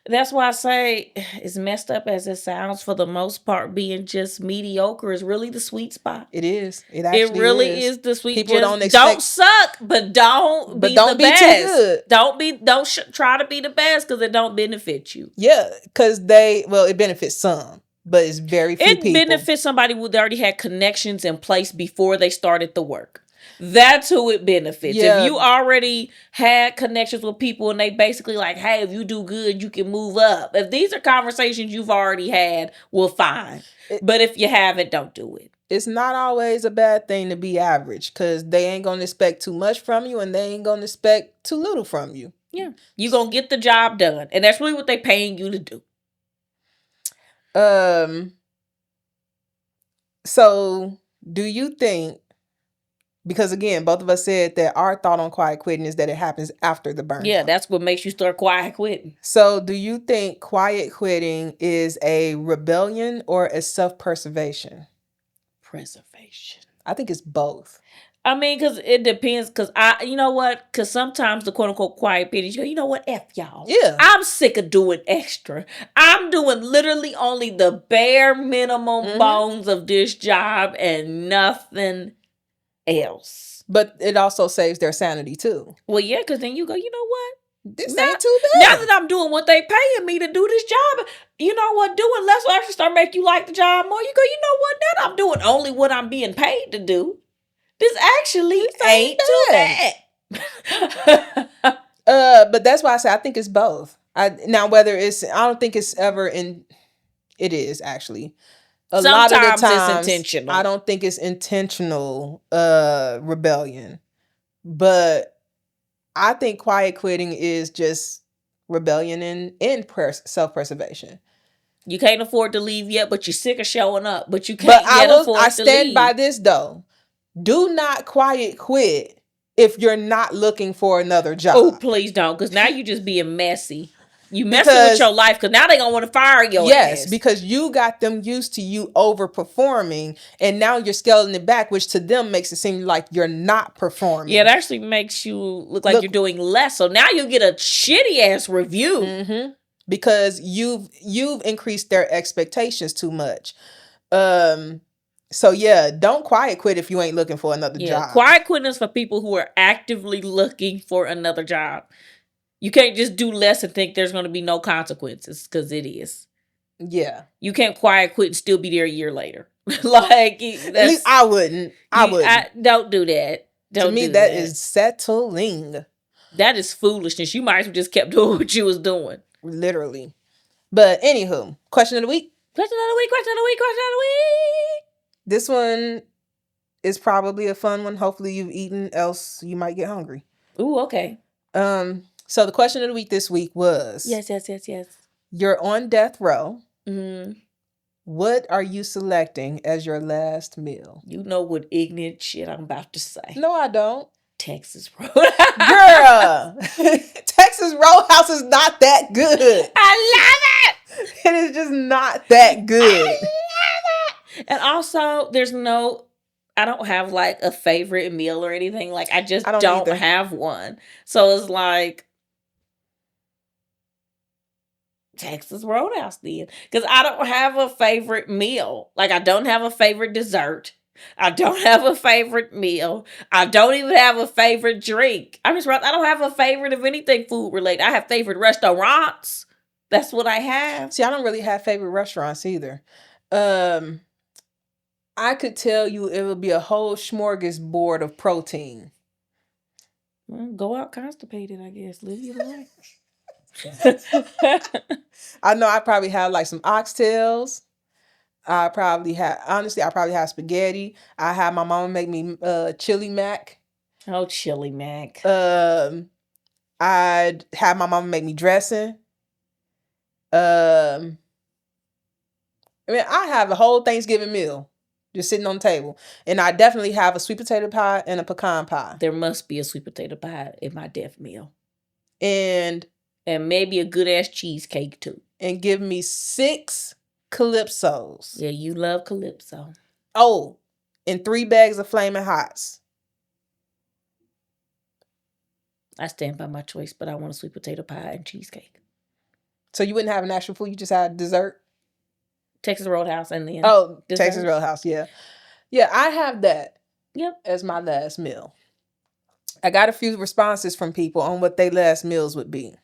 Speaker 2: That's why I say, as messed up as it sounds, for the most part, being just mediocre is really the sweet spot.
Speaker 1: It is. It actually
Speaker 2: really is the sweet.
Speaker 1: People don't
Speaker 2: suck, but don't be the best. Don't try to be the best because it don't benefit you.
Speaker 1: Yeah, because it benefits some, but it's very few people. It
Speaker 2: benefits somebody who already had connections in place before they started the work. That's who it benefits. Yeah. If you already had connections with people and they basically like, hey, if you do good, you can move up. If these are conversations you've already had, well, fine. But if you haven't, don't do it.
Speaker 1: It's not always a bad thing to be average because they ain't going to expect too much from you and they ain't going to expect too little from you.
Speaker 2: Yeah. You're going to get the job done. And that's really what they're paying you to do.
Speaker 1: So do you think, because again, both of us said that our thought on quiet quitting is that it happens after the burnout.
Speaker 2: Yeah, that's what makes you start quiet quitting.
Speaker 1: So do you think quiet quitting is a rebellion or a self-preservation?
Speaker 2: Preservation.
Speaker 1: I think it's both.
Speaker 2: I mean, because it depends. Because you know what? Because sometimes the quote unquote quiet quitting, you know what? F y'all.
Speaker 1: Yeah.
Speaker 2: I'm sick of doing extra. I'm doing literally only the bare minimum bones of this job and nothing else.
Speaker 1: But it also saves their sanity too.
Speaker 2: Well, yeah, because then you go, you know what?
Speaker 1: This ain't too bad.
Speaker 2: Now that I'm doing what they paying me to do this job, you know what? Doing less will actually start making you like the job more. You go, you know what? Now that I'm doing only what I'm being paid to do, this actually ain't too bad.
Speaker 1: But that's why I say I think it's both. I don't think it's ever in. It is actually.
Speaker 2: Sometimes lot of the times, it's intentional.
Speaker 1: I don't think it's intentional rebellion. But I think quiet quitting is just rebellion in self-preservation.
Speaker 2: You can't afford to leave yet, but you're sick of showing up. But you can't afford to leave.
Speaker 1: I stand by this though. Do not quiet quit if you're not looking for another job.
Speaker 2: Oh, please don't, because now you're just being messy. You messing with your life because now they're going to want to fire your ass.
Speaker 1: Yes, because you got them used to you overperforming and now you're scaling it back, which to them makes it seem like you're not performing.
Speaker 2: Yeah, it actually makes you look like you're doing less. So now you get a shitty ass review.
Speaker 1: Mm-hmm. Because you've increased their expectations too much. So yeah, don't quiet quit if you ain't looking for another job.
Speaker 2: Quiet quitting is for people who are actively looking for another job. You can't just do less and think there's going to be no consequences, because it is.
Speaker 1: Yeah.
Speaker 2: You can't quiet quit and still be there a year later. Like,
Speaker 1: at least I wouldn't.
Speaker 2: Don't do that.
Speaker 1: To me, that is settling.
Speaker 2: That is foolishness. You might as well just kept doing what you was doing.
Speaker 1: Literally. But anywho, question of the week.
Speaker 2: Question of the week.
Speaker 1: This one is probably a fun one. Hopefully you've eaten, else you might get hungry.
Speaker 2: Ooh, okay.
Speaker 1: So the question of the week this week was...
Speaker 2: Yes.
Speaker 1: You're on death row.
Speaker 2: Mm-hmm.
Speaker 1: What are you selecting as your last meal?
Speaker 2: You know what ignorant shit I'm about to say.
Speaker 1: No, I don't.
Speaker 2: Texas Roadhouse.
Speaker 1: Girl, Texas Roadhouse is not that good.
Speaker 2: I love it.
Speaker 1: It is just not that good.
Speaker 2: I love it. And also, I don't have like a favorite meal or anything. Like, I just don't
Speaker 1: either.
Speaker 2: have one. So it's like Texas Roadhouse then. Because I don't have a favorite meal. Like, I don't have a favorite dessert. I don't have a favorite meal. I don't even have a favorite drink. I don't have a favorite of anything food related. I have favorite restaurants. That's what I have.
Speaker 1: See, I don't really have favorite restaurants either. I could tell you it would be a whole smorgasbord of protein.
Speaker 2: Well, go out constipated, I guess. Live your life.
Speaker 1: I know I probably have like some oxtails. I probably have spaghetti. I have my mama make me chili mac.
Speaker 2: Oh, chili mac.
Speaker 1: I'd have my mama make me dressing. I mean, I have a whole Thanksgiving meal just sitting on the table. And I definitely have a sweet potato pie and a pecan pie.
Speaker 2: There must be a sweet potato pie in my death meal.
Speaker 1: And
Speaker 2: maybe a good ass cheesecake too.
Speaker 1: And give me 6 Calypsos.
Speaker 2: Yeah, you love Calypso.
Speaker 1: Oh, and 3 bags of Flaming Hots.
Speaker 2: I stand by my choice, but I want a sweet potato pie and cheesecake.
Speaker 1: So you wouldn't have an actual food, you just had dessert?
Speaker 2: Texas Roadhouse and then
Speaker 1: dessert. Texas Roadhouse, yeah. Yeah, I have that.
Speaker 2: Yep.
Speaker 1: As my last meal. I got a few responses from people on what their last meals would be.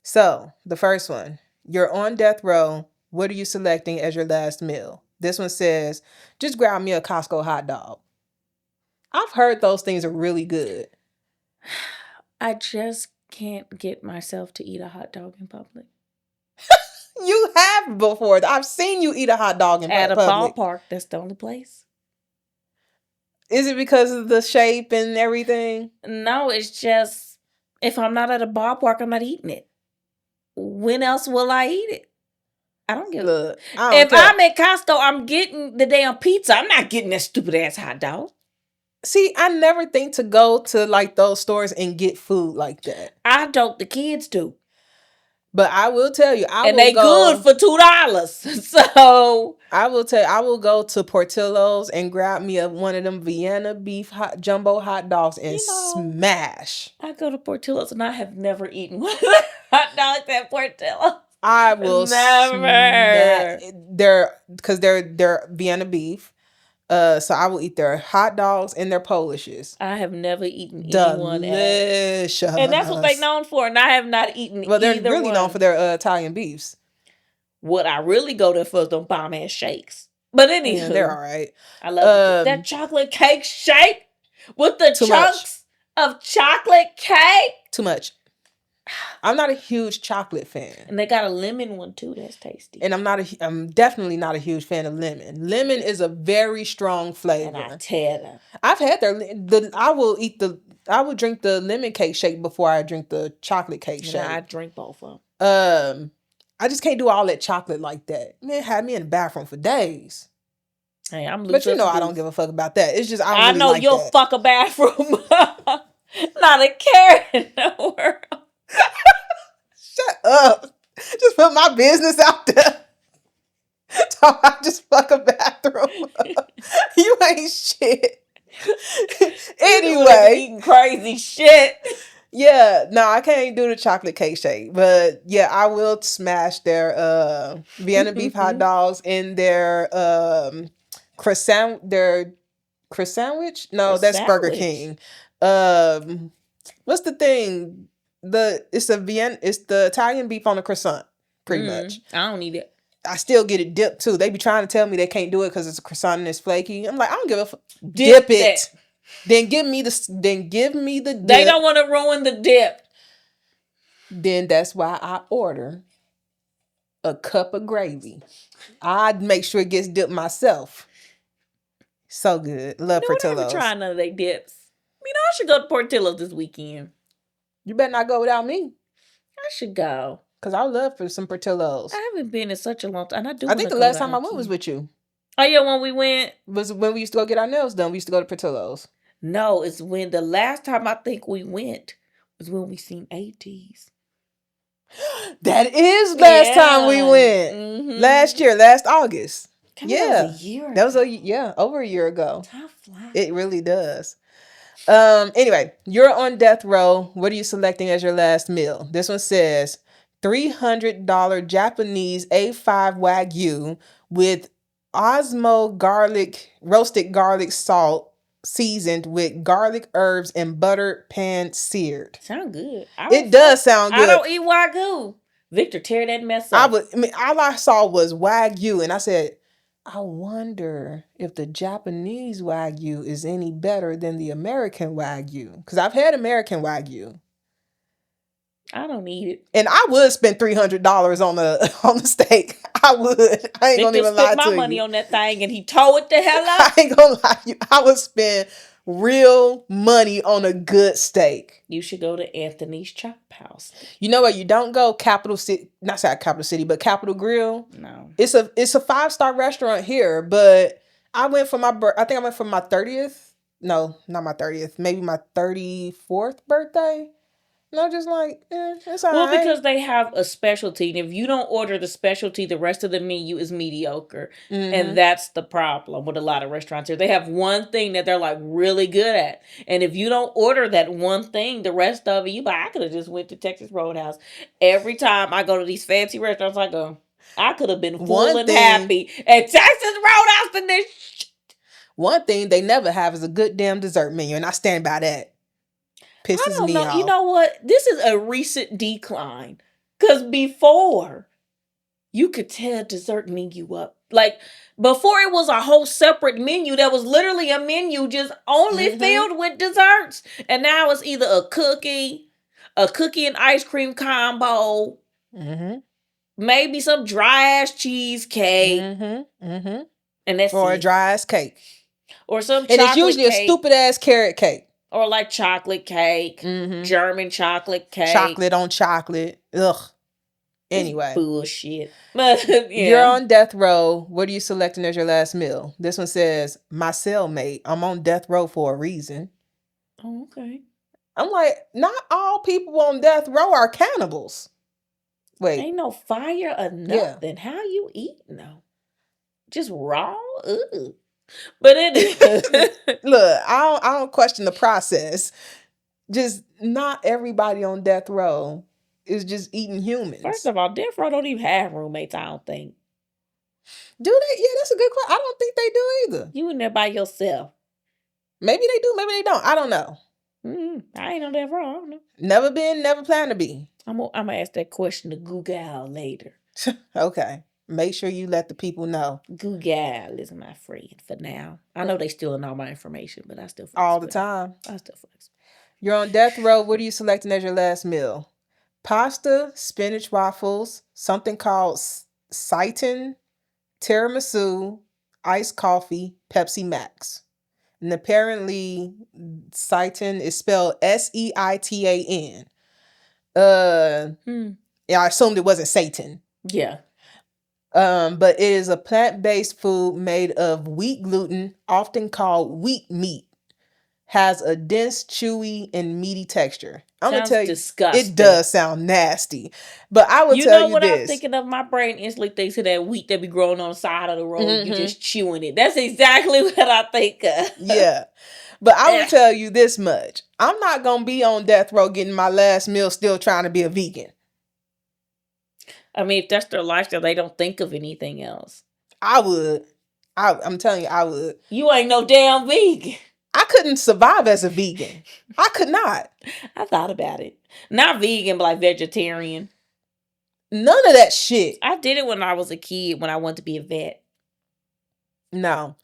Speaker 1: So, the first one. You're on death row. What are you selecting as your last meal? This one says, just grab me a Costco hot dog. I've heard those things are really good.
Speaker 2: I just can't get myself to eat a hot dog in public.
Speaker 1: You have before. I've seen you eat a hot dog in public.
Speaker 2: At a ballpark, that's the only place.
Speaker 1: Is it because of the shape and everything?
Speaker 2: No, it's just, if I'm not at a ballpark, I'm not eating it. When else will I eat it? I don't give a... If I'm at Costco, I'm getting the damn pizza. I'm not getting that stupid ass hot dog.
Speaker 1: See, I never think to go to like those stores and get food like that.
Speaker 2: I don't. The kids do.
Speaker 1: But I will tell you,
Speaker 2: they good for $2. So
Speaker 1: I will go to Portillo's and grab me one of them Vienna beef jumbo hot dogs and smash.
Speaker 2: I go to Portillo's and I have never eaten one of the hot dogs at Portillo's.
Speaker 1: I will
Speaker 2: never.
Speaker 1: They're Vienna beef. So I will eat their hot dogs and their Polishes.
Speaker 2: I have never eaten anyone
Speaker 1: Delicious.
Speaker 2: And that's what they're known for. And I have not eaten either one.
Speaker 1: Well, they're really known for their Italian beefs.
Speaker 2: What I really go there for is them bomb ass shakes. But anyway,
Speaker 1: yeah, they're all right.
Speaker 2: I love that chocolate cake shake with the chunks of chocolate cake.
Speaker 1: Too much. I'm not a huge chocolate fan.
Speaker 2: And they got a lemon one too. That's tasty.
Speaker 1: And I'm definitely not a huge fan of lemon. Lemon is a very strong flavor.
Speaker 2: And I tell them.
Speaker 1: I've had I will drink the lemon cake shake before I drink the chocolate cake shake.
Speaker 2: I drink both of
Speaker 1: them. I just can't do all that chocolate like that. Man, it had me in the bathroom for days.
Speaker 2: Hey, I'm
Speaker 1: But you know I don't give a fuck about that. It's just
Speaker 2: I know like you'll fuck a bathroom. Not a care in the world.
Speaker 1: Shut up. Just put my business out there. I just fuck a bathroom. You ain't shit. Anyway.
Speaker 2: Eating crazy shit.
Speaker 1: Yeah, no, I can't do the chocolate cake shake. But yeah, I will smash their Vienna beef hot dogs in their croissant sandwich? No, that's Burger King. What's the thing? It's the Italian beef on a croissant, pretty much.
Speaker 2: I don't need it.
Speaker 1: I still get it dipped too. They be trying to tell me they can't do it because it's a croissant and it's flaky. I'm like, I don't give a fuck. Dip it. Then give me the dip.
Speaker 2: They don't want to ruin the dip.
Speaker 1: Then that's why I order a cup of gravy. I'd make sure it gets dipped myself. So good. Love Portillo's.
Speaker 2: I never try none of their dips. I should go to Portillo's this weekend.
Speaker 1: You better not go without me.
Speaker 2: I should go.
Speaker 1: Because I would love for some Portillos.
Speaker 2: I haven't been in such a long time. And I do.
Speaker 1: I think the last time I went was with you.
Speaker 2: Oh yeah, when we went
Speaker 1: was when we used to go get our nails done. We used to go to Portillo's.
Speaker 2: No, it's when the last time I think we went was when we seen ATs.
Speaker 1: That is last time we went. Mm-hmm. Last year, last August.
Speaker 2: That was a year ago.
Speaker 1: That was over a year ago. Time flies. It really does. Anyway, you're on death row. What are you selecting as your last meal? This one says $300 Japanese A5 Wagyu with Osmo roasted garlic salt, seasoned with garlic, herbs, and butter pan seared.
Speaker 2: Sound good.
Speaker 1: It does sound good.
Speaker 2: I don't eat Wagyu. Victor, tear that mess up.
Speaker 1: All I saw was Wagyu, and I said, I wonder if the Japanese Wagyu is any better than the American Wagyu. Because I've had American Wagyu.
Speaker 2: I don't eat it.
Speaker 1: And I would spend $300 on the steak. I would. I ain't gonna even lie to you.
Speaker 2: Spent my money on that thing and he tore it the hell up.
Speaker 1: I ain't gonna lie to you. I would spend real money on a good steak.
Speaker 2: You should go to Anthony's Chop House.
Speaker 1: You know what? You don't go Capital City, not Capital City, but Capital Grill.
Speaker 2: No.
Speaker 1: It's a 5-star restaurant here, but I went for I think I went for my 30th. No, not my 30th. Maybe my 34th birthday. No, just like, it's all right.
Speaker 2: Well, because they have a specialty. And if you don't order the specialty, the rest of the menu is mediocre. Mm-hmm. And that's the problem with a lot of restaurants here. They have one thing that they're like really good at. And if you don't order that one thing, the rest of it, you like, I could have just went to Texas Roadhouse. Every time I go to these fancy restaurants, I go, I could have been full and happy at Texas Roadhouse and this shit.
Speaker 1: One thing they never have is a good damn dessert menu. And I stand by that. Pisses me off.
Speaker 2: You know what? This is a recent decline. Because before, you could tear dessert menu up. Like, before it was a whole separate menu that was literally a menu just only filled with desserts. And now it's either a cookie and ice cream combo, maybe some dry-ass cheesecake. And that's
Speaker 1: or a dry-ass cake.
Speaker 2: Or some chocolate cake.
Speaker 1: And it's usually a stupid-ass carrot cake.
Speaker 2: Or like chocolate cake, German chocolate cake.
Speaker 1: Chocolate on chocolate. Ugh. Anyway.
Speaker 2: It's bullshit. Yeah.
Speaker 1: You're on death row. What are you selecting as your last meal? This one says, my cellmate. I'm on death row for a reason.
Speaker 2: Oh, okay.
Speaker 1: I'm like, not all people on death row are cannibals. Wait.
Speaker 2: Ain't no fire or nothing. Yeah. How you eating though? Just raw? Ugh. But it is.
Speaker 1: Look, I don't question the process. Just not everybody on death row is just eating humans.
Speaker 2: First of all, death row don't even have roommates, I don't think.
Speaker 1: Do they? Yeah, that's a good question. I don't think they do either.
Speaker 2: You in there by yourself.
Speaker 1: Maybe they do, maybe they don't. I don't know.
Speaker 2: I ain't on death row. I don't know.
Speaker 1: Never been, never plan to be.
Speaker 2: I'm gonna ask that question to Google later.
Speaker 1: Okay. Make sure you let the people know.
Speaker 2: Google is my friend for now. I know they stealing all my information, but I still flex
Speaker 1: all the time.
Speaker 2: I still flex.
Speaker 1: You're on death row. What are you selecting as your last meal? Pasta, spinach waffles, something called seitan, tiramisu, iced coffee, Pepsi Max. And apparently, seitan is spelled Seitan. Yeah, I assumed it wasn't Satan.
Speaker 2: Yeah.
Speaker 1: But it is a plant-based food made of wheat gluten, often called wheat meat. Has a dense, chewy, and meaty texture. I'm gonna tell you,
Speaker 2: disgusting.
Speaker 1: It does sound nasty. But I will tell you this. You know what
Speaker 2: I'm thinking of? My brain instantly thinks of that wheat that be growing on the side of the road. You just chewing it. That's exactly what I think of.
Speaker 1: Yeah. But I will tell you this much. I'm not gonna be on death row getting my last meal still trying to be a vegan.
Speaker 2: I mean, if that's their lifestyle, they don't think of anything else.
Speaker 1: I would. I'm telling you, I would.
Speaker 2: You ain't no damn vegan.
Speaker 1: I couldn't survive as a vegan. I could not.
Speaker 2: I thought about it. Not vegan, but like vegetarian.
Speaker 1: None of that shit.
Speaker 2: I did it when I was a kid, when I wanted to be a vet.
Speaker 1: No.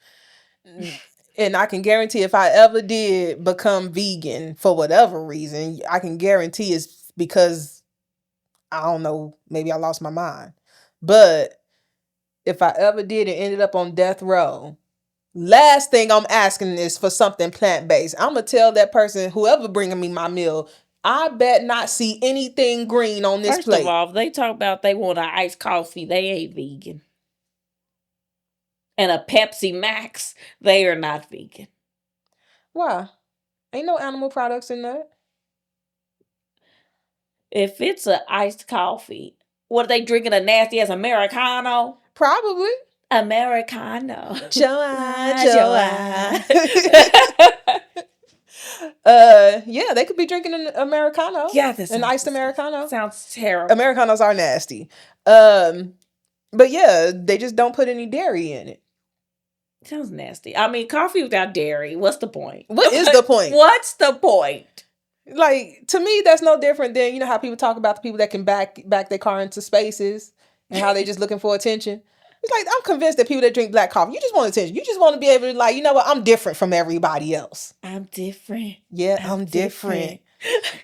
Speaker 1: And I can guarantee if I ever did become vegan for whatever reason, I can guarantee it's because I don't know, maybe I lost my mind. But if I ever did and ended up on death row, last thing I'm asking is for something plant-based. I'm going to tell that person, whoever bringing me my meal, I bet not see anything green on this
Speaker 2: First
Speaker 1: plate.
Speaker 2: of all, if they talk about they want an iced coffee, they ain't vegan. And a Pepsi Max, they are not vegan.
Speaker 1: Why? Ain't no animal products in that.
Speaker 2: If it's an iced coffee, what are they drinking? A nasty ass Americano?
Speaker 1: Probably.
Speaker 2: Americano.
Speaker 1: Joanne. Yeah, they could be drinking an Americano.
Speaker 2: Yeah, that's
Speaker 1: an iced Americano.
Speaker 2: Sounds terrible.
Speaker 1: Americanos are nasty. But yeah, they just don't put any dairy in it.
Speaker 2: Sounds nasty. I mean, coffee without dairy. What's the point?
Speaker 1: What is the point?
Speaker 2: What's the point?
Speaker 1: Like, to me, that's no different than, you know, how people talk about the people that can back their car into spaces and how they just looking for attention. It's like, I'm convinced that people that drink black coffee, you just want attention. You just want to be able to, like, you know what? I'm different from everybody else.
Speaker 2: I'm different.
Speaker 1: Yeah, I'm different.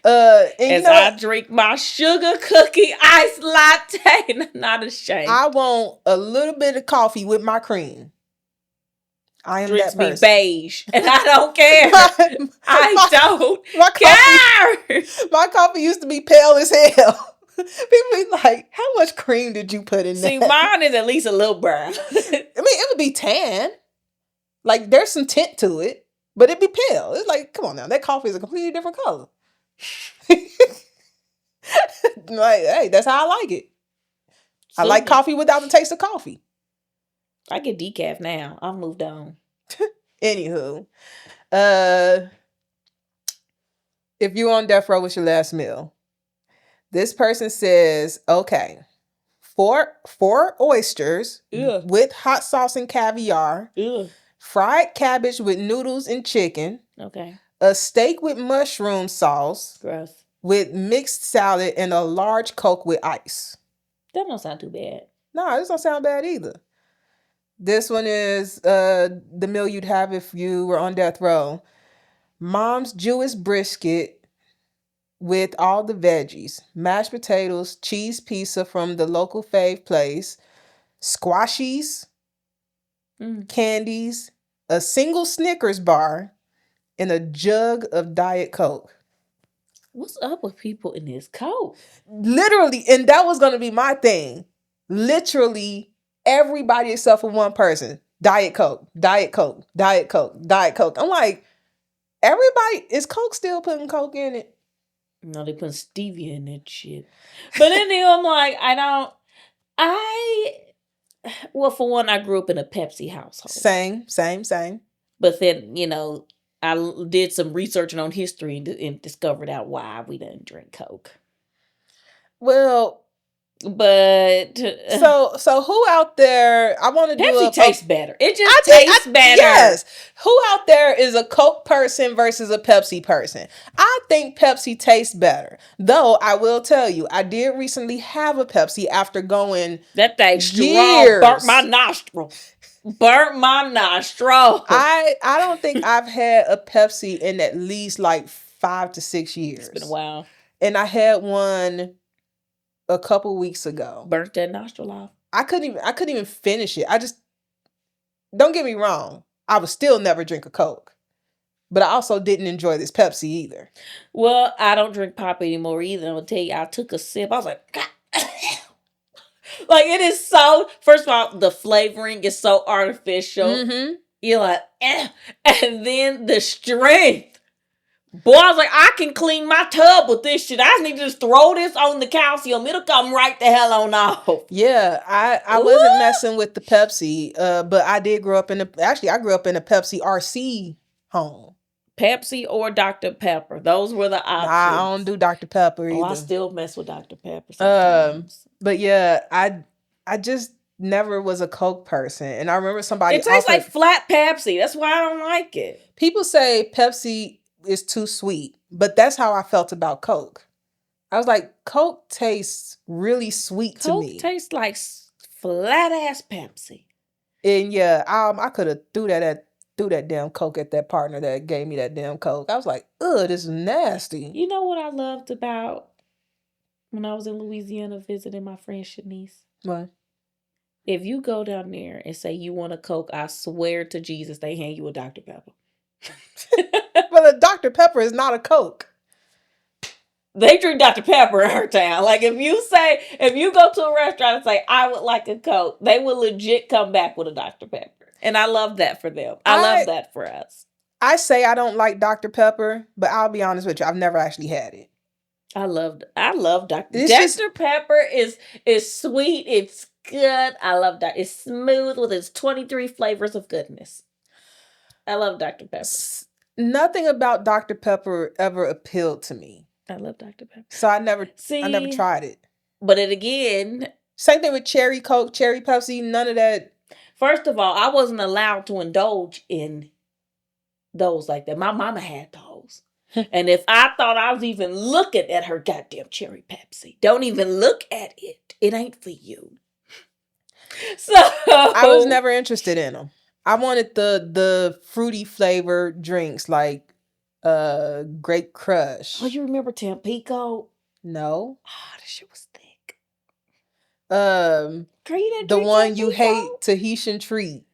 Speaker 2: And as I drink my sugar cookie iced latte, and I'm not ashamed.
Speaker 1: I want a little bit of coffee with my cream. I am
Speaker 2: Drinks
Speaker 1: that person.
Speaker 2: Me beige, and I don't care. I don't care.
Speaker 1: My coffee used to be pale as hell. People be like, how much cream did you put in there?
Speaker 2: See, mine is at least a little brown.
Speaker 1: I mean, it would be tan. Like, there's some tint to it, but it'd be pale. It's like, come on now, that coffee is a completely different color. Like, hey, that's how I like it. I like coffee without the taste of coffee.
Speaker 2: I get decaf now. I've moved on.
Speaker 1: Anywho, if you're on death row, what's your last meal? This person says, okay, four oysters with hot sauce and caviar, fried cabbage with noodles and chicken, a steak with mushroom sauce,
Speaker 2: gross,
Speaker 1: with mixed salad, and a large Coke with ice.
Speaker 2: That don't sound too bad.
Speaker 1: No, this don't sound bad either. This one is the meal you'd have if you were on death row. Mom's Jewish brisket with all the veggies, mashed potatoes, cheese pizza from the local fave place, squashies, candies, a single Snickers bar, and a jug of Diet Coke.
Speaker 2: What's up with people in this Coke?
Speaker 1: Literally, and that was going to be my thing. Literally, everybody except for one person. Diet Coke, Diet Coke, Diet Coke, Diet Coke. I'm like, everybody, is Coke still putting Coke in it?
Speaker 2: No, they put stevia in that shit. But then I'm like, well, for one, I grew up in a Pepsi household.
Speaker 1: Same.
Speaker 2: But then, you know, I did some researching on history and discovered out why we didn't drink Coke.
Speaker 1: Well,
Speaker 2: but
Speaker 1: so who out there? I want to do
Speaker 2: Pepsi tastes better. It just tastes better.
Speaker 1: Yes. Who out there is a Coke person versus a Pepsi person? I think Pepsi tastes better. Though I will tell you, I did recently have a Pepsi after going
Speaker 2: that thing strong, burnt my nostril. I
Speaker 1: don't think I've had a Pepsi in at least like 5 to 6 years.
Speaker 2: It's been a while.
Speaker 1: And I had one a couple weeks ago.
Speaker 2: Burnt that nostril off.
Speaker 1: I couldn't even finish it. Don't get me wrong, I would still never drink a Coke. But I also didn't enjoy this Pepsi either.
Speaker 2: Well, I don't drink pop anymore either. I'm gonna tell you, I took a sip. I was like, God. Like, it is so, first of all, the flavoring is so artificial. Mm-hmm. You're like, eh. And then the strength. Boy, I was like, I can clean my tub with this shit. I just need to just throw this on the calcium. It'll come right the hell on off.
Speaker 1: Yeah, I wasn't messing with the Pepsi, but I did grow up in a Pepsi RC home.
Speaker 2: Pepsi or Dr. Pepper. Those were the options.
Speaker 1: Nah, I don't do Dr. Pepper either.
Speaker 2: I still mess with Dr. Pepper sometimes.
Speaker 1: But yeah, I just never was a Coke person. And I remember somebody...
Speaker 2: It tastes like flat Pepsi. That's why I don't like it.
Speaker 1: People say Pepsi is too sweet, but that's how I felt about Coke. I was like, Coke tastes really sweet to me.
Speaker 2: Coke tastes like flat ass Pepsi.
Speaker 1: And yeah, I could have threw that damn Coke at that partner that gave me that damn Coke. I was like, ugh, this is nasty.
Speaker 2: You know what I loved about when I was in Louisiana visiting my friend Shanice?
Speaker 1: What?
Speaker 2: If you go down there and say you want a Coke, I swear to Jesus, they hand you a Dr. Pepper.
Speaker 1: But a Dr. Pepper is not a Coke.
Speaker 2: They drink Dr. Pepper in her town. Like if you go to a restaurant and say, I would like a Coke, they will legit come back with a Dr. Pepper. And I love that for them. I love that for us.
Speaker 1: I say I don't like Dr. Pepper, but I'll be honest with you, I've never actually had it.
Speaker 2: I love Dr. Pepper is sweet. It's good. I love that. It's smooth with its 23 flavors of goodness. I love Dr. Pepper.
Speaker 1: Nothing about Dr. Pepper ever appealed to me.
Speaker 2: I love Dr. Pepper.
Speaker 1: So I never tried it.
Speaker 2: But it again.
Speaker 1: Same thing with cherry Coke, cherry Pepsi, none of that.
Speaker 2: First of all, I wasn't allowed to indulge in those like that. My mama had those. And if I thought I was even looking at her goddamn cherry Pepsi, don't even look at it. It ain't for you. So
Speaker 1: I was never interested in them. I wanted the fruity flavored drinks like Grape Crush.
Speaker 2: Oh, you remember Tampico?
Speaker 1: No.
Speaker 2: Oh, this shit was thick.
Speaker 1: Girl, you didn't the one Tampico? You hate, Tahitian Treat.